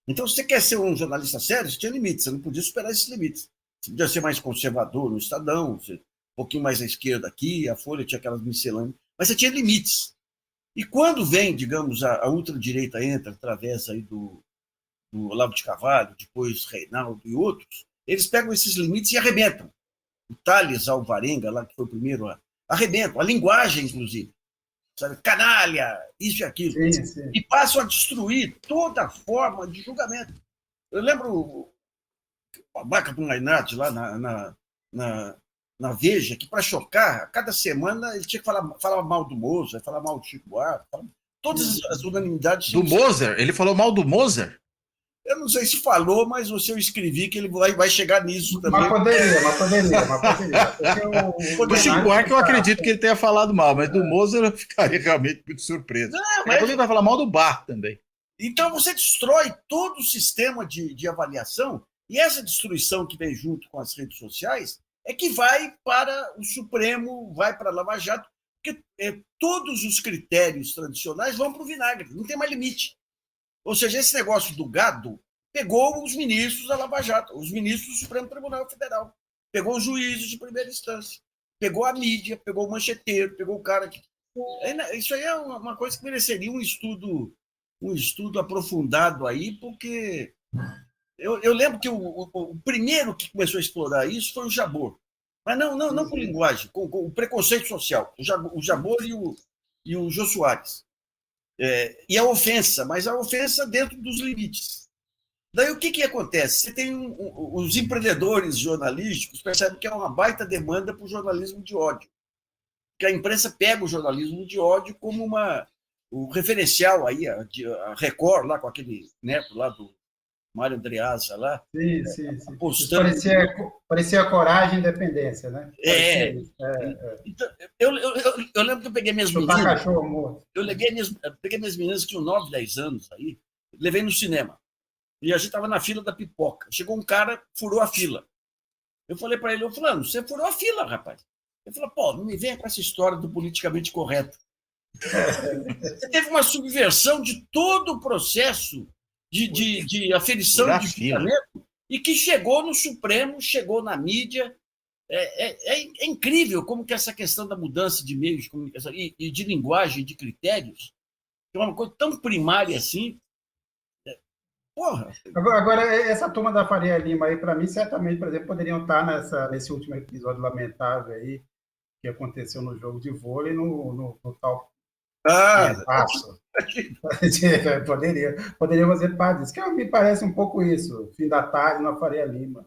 Então, se você quer ser um jornalista sério, você tinha limites, você não podia superar esses limites. Você podia ser mais conservador no Estadão, um pouquinho mais à esquerda aqui, a Folha tinha aquelas miscelâneas, mas você tinha limites. E quando vem, digamos, a ultradireita entra através aí do Olavo de Carvalho, depois Reinaldo e outros, eles pegam esses limites e arrebentam. O Thales Alvarenga, lá que foi o primeiro, arrebentam. A linguagem, inclusive. Sabe? Canalha, isso e aquilo. Sim. E passam a destruir toda forma de julgamento. Eu lembro a Baca do Lainate lá na Veja, que para chocar, cada semana ele tinha que falar mal do Mozart, falar mal do Chico Buarque, todas as unanimidades. Do Mozart? Ele falou mal do Mozart? Eu não sei se falou, mas se eu escrevi que ele vai chegar nisso também. Mas poderia. Do Chico Buarque eu acredito que ele tenha falado mal, mas do Mozart eu ficaria realmente muito surpreso. Mas ele vai falar mal do Bach também. Então você destrói todo o sistema de avaliação, e essa destruição que vem junto com as redes sociais é que vai para o Supremo, vai para a Lava Jato, porque todos os critérios tradicionais vão para o vinagre, não tem mais limite. Ou seja, esse negócio do gado pegou os ministros da Lava Jato, os ministros do Supremo Tribunal Federal, pegou os juízes de primeira instância, pegou a mídia, pegou o mancheteiro, pegou o cara que... Isso aí é uma coisa que mereceria um estudo aprofundado aí, porque eu lembro que o primeiro que começou a explorar isso foi o Jabor. Mas não com linguagem, com o preconceito social. O Jabor e o Jô Soares. E a ofensa, mas a ofensa dentro dos limites. Daí o que acontece? Você tem os empreendedores jornalísticos percebem que é uma baita demanda para o jornalismo de ódio. Que a imprensa pega o jornalismo de ódio como o referencial aí, a Record, lá com aquele neto lá do Mário Andreasa lá. Sim. Parecia Coragem e Independência, né? Então, eu lembro que eu peguei minhas meninas. Eu peguei minhas meninas que tinham 9, 10 anos aí, levei no cinema. E a gente estava na fila da pipoca. Chegou um cara, furou a fila. Eu falei para ele, Fulano, você furou a fila, rapaz. Ele falou, pô, não me venha com essa história do politicamente correto. Você teve uma subversão de todo o processo de aferição de julgamento e que chegou no Supremo, chegou na mídia. É incrível como que essa questão da mudança de meios de comunicação e de linguagem, de critérios, é uma coisa tão primária assim. Porra! Agora, essa turma da Faria Lima aí, para mim, certamente, por exemplo, poderiam estar nesse último episódio lamentável aí, que aconteceu no jogo de vôlei, no tal passo. Poderia fazer parte disso, que me parece um pouco isso, fim da tarde na Faria Lima.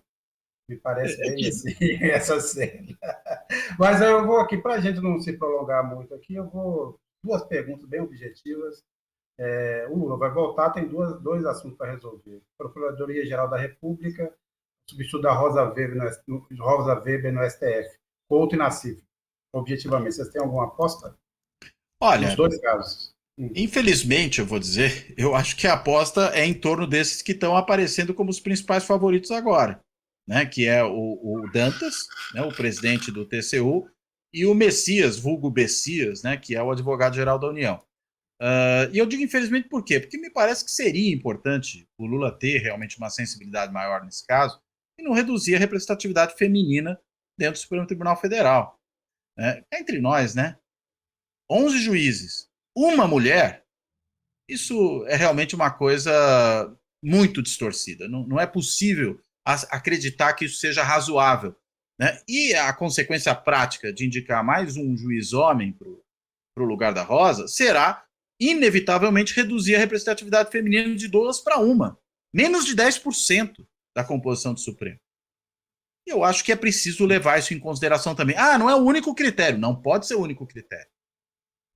Me parece bem assim, essa cena. Mas eu vou aqui, para a gente não se prolongar muito aqui, eu vou duas perguntas bem objetivas. O Lula vai voltar, tem dois assuntos para resolver. Procuradoria-Geral da República, substituto da Rosa Weber no STF, Couto e Nassif. Objetivamente, vocês têm alguma aposta? Olha, nos dois casos. Infelizmente, eu vou dizer, eu acho que a aposta é em torno desses que estão aparecendo como os principais favoritos agora, né? Que é o Dantas, né? O presidente do TCU, e o Messias, vulgo Bessias, né? Que é o advogado-geral da União. E eu digo infelizmente por quê? Porque me parece que seria importante o Lula ter realmente uma sensibilidade maior nesse caso e não reduzir a representatividade feminina dentro do Supremo Tribunal Federal. Entre nós, né? 11 juízes, uma mulher, isso é realmente uma coisa muito distorcida. Não é possível acreditar que isso seja razoável, né? E a consequência prática de indicar mais um juiz homem para o lugar da Rosa será inevitavelmente reduzir a representatividade feminina de 2 para 1, menos de 10% da composição do Supremo. E eu acho que é preciso levar isso em consideração também. Não é o único critério, não pode ser o único critério.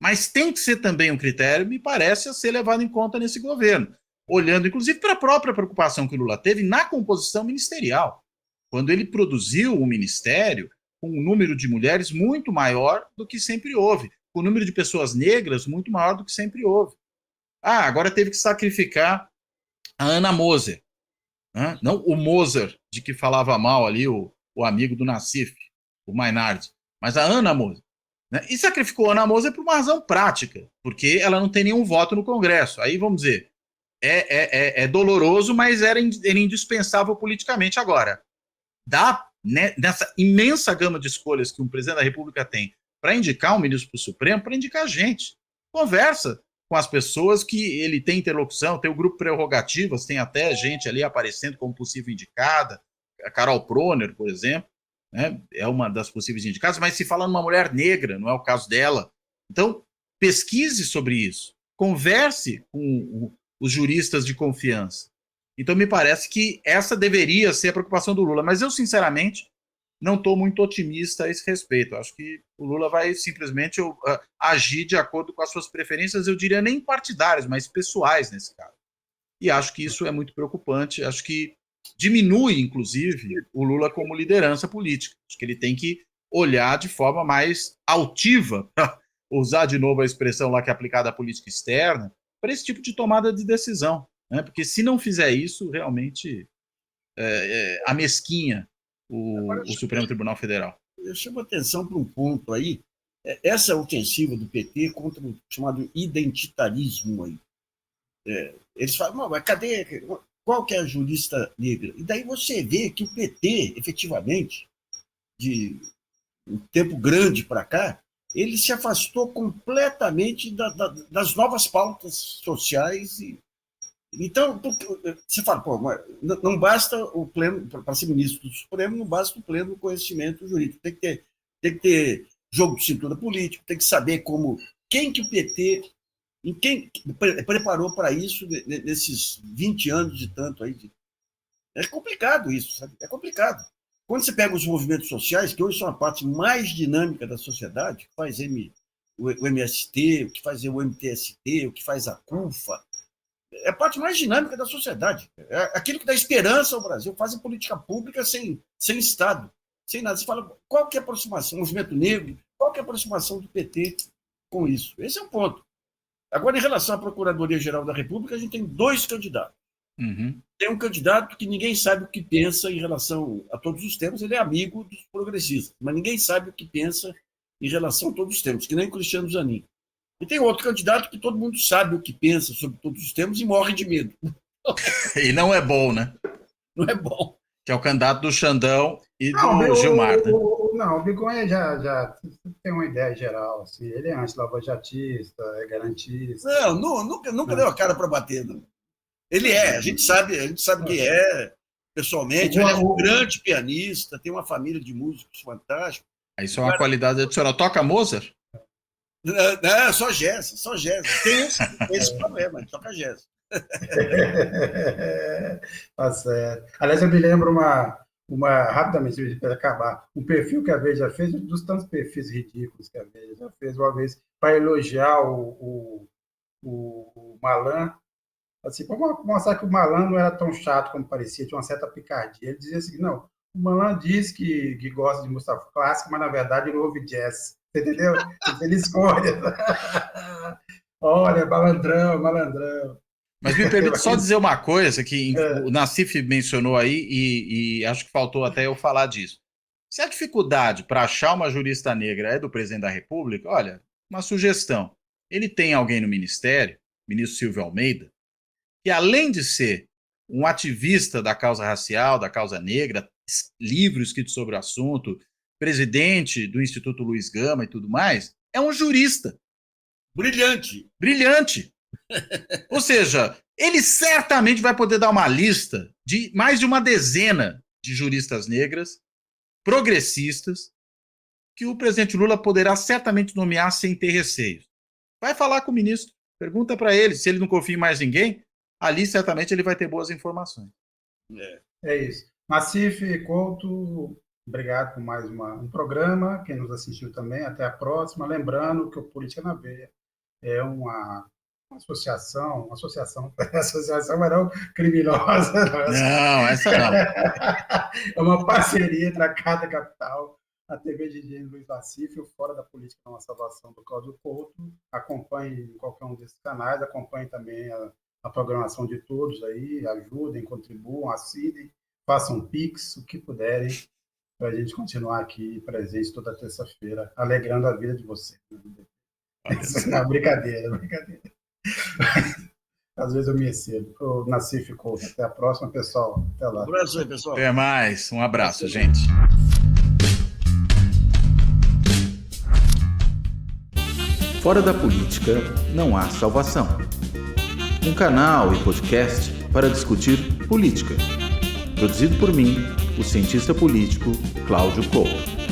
Mas tem que ser também um critério, me parece, a ser levado em conta nesse governo, olhando inclusive para a própria preocupação que o Lula teve na composição ministerial, quando ele produziu um ministério com um número de mulheres muito maior do que sempre houve, com um número de pessoas negras muito maior do que sempre houve. Agora teve que sacrificar a Ana Moser, né? Não o Moser, de que falava mal ali o amigo do Nassif, o Mainardi, mas a Ana Moser. Né? E sacrificou a Ana Moser por uma razão prática, porque ela não tem nenhum voto no Congresso. Aí, vamos dizer, é doloroso, mas era indispensável politicamente. Agora, nessa imensa gama de escolhas que um presidente da República tem para indicar um ministro para o Supremo, para indicar gente. Conversa com as pessoas que ele tem interlocução, tem o grupo Prerrogativas, tem até gente ali aparecendo como possível indicada, a Carol Proner, por exemplo, né, é uma das possíveis indicadas, mas se fala numa mulher negra, não é o caso dela. Então, pesquise sobre isso, converse com os juristas de confiança. Então, me parece que essa deveria ser a preocupação do Lula, mas eu, sinceramente, não estou muito otimista a esse respeito. Acho que o Lula vai simplesmente agir de acordo com as suas preferências, eu diria nem partidárias, mas pessoais nesse caso. E acho que isso é muito preocupante, acho que diminui, inclusive, o Lula como liderança política. Acho que ele tem que olhar de forma mais altiva, para usar de novo a expressão lá que é aplicada à política externa, para esse tipo de tomada de decisão. Né? Porque se não fizer isso, realmente amesquinha o Supremo Tribunal Federal. Eu chamo a atenção para um ponto aí, essa ofensiva do PT contra o chamado identitarismo aí. Eles falam, mas cadê... Qual que é a jurista negra? E daí você vê que o PT, efetivamente, de um tempo grande para cá, ele se afastou completamente das novas pautas sociais. Então, você fala, não basta o pleno, para ser ministro do Supremo, não basta o pleno conhecimento jurídico. Tem que ter jogo de cintura político, tem que saber quem que o PT... E quem preparou para isso nesses 20 anos de tanto aí? É complicado isso, sabe? É complicado. Quando você pega os movimentos sociais, que hoje são a parte mais dinâmica da sociedade, que faz o MST, o que faz o MTST, o que faz a CUFA, é a parte mais dinâmica da sociedade. É aquilo que dá esperança ao Brasil. Fazem política pública sem Estado, sem nada. Você fala, qual que é a aproximação? O movimento negro, qual que é a aproximação do PT com isso? Esse é um ponto. Agora, em relação à Procuradoria-Geral da República, a gente tem 2 candidatos. Uhum. Tem um candidato que ninguém sabe o que pensa em relação a todos os temas, ele é amigo dos progressistas, mas ninguém sabe o que pensa em relação a todos os temas, que nem o Cristiano Zanin. E tem outro candidato que todo mundo sabe o que pensa sobre todos os temas e morre de medo. E não é bom, né? Não é bom. Que é o candidato do Xandão e do Gilmar. Né? o Bigonha já tem uma ideia geral, assim, ele é anti-lavajatista, é garantista. Nunca deu a cara para bater, não. Ele a gente sabe que é, pessoalmente, ele é um grande pianista, tem uma família de músicos fantásticos. Isso é uma qualidade adicional. Toca Mozart? Não, só jazz. Tem esse problema, ele toca jazz. Tá certo. Aliás, eu me lembro rapidamente, para acabar, um perfil que a Veja fez, dos tantos perfis ridículos que a Veja já fez uma vez, para elogiar o Malan, assim, para mostrar que o Malan não era tão chato como parecia, tinha uma certa picardia. Ele dizia assim, não, o Malan diz que gosta de música clássica, mas na verdade ele ouve jazz, entendeu? Ele escolhe. Olha, malandrão. Mas me permite só dizer uma coisa que o Nassif mencionou aí e acho que faltou até eu falar disso. Se a dificuldade para achar uma jurista negra é do presidente da República, olha, uma sugestão. Ele tem alguém no ministério, o ministro Silvio Almeida, que além de ser um ativista da causa racial, da causa negra, livro escrito sobre o assunto, presidente do Instituto Luiz Gama e tudo mais, é um jurista. Brilhante. Ou seja, ele certamente vai poder dar uma lista de mais de uma dezena de juristas negras, progressistas, que o presidente Lula poderá certamente nomear sem ter receios. Vai falar com o ministro, pergunta para ele, se ele não confia em mais ninguém, ali certamente ele vai ter boas informações. É isso. Nassif Couto, obrigado por mais um programa. Quem nos assistiu também, até a próxima. Lembrando que o Política na Veia é uma associação mas não criminosa. Não, essa não. É uma parceria entre a Carta Capital, a TV de Engenho Luiz Nassif e o Fora da Política na Salvação do Cláudio Couto. Acompanhe em qualquer um desses canais, acompanhe também a programação de todos aí, ajudem, contribuam, assinem, façam Pix, o que puderem, para a gente continuar aqui presente toda terça-feira, alegrando a vida de vocês. Não, brincadeira. Às vezes eu me excebo. O Nassif Couto. Até a próxima, pessoal. Até lá. Um abraço aí, pessoal. Até mais. Um abraço, gente. Fora da política não há salvação. Um canal e podcast para discutir política. Produzido por mim, o cientista político Cláudio Couto.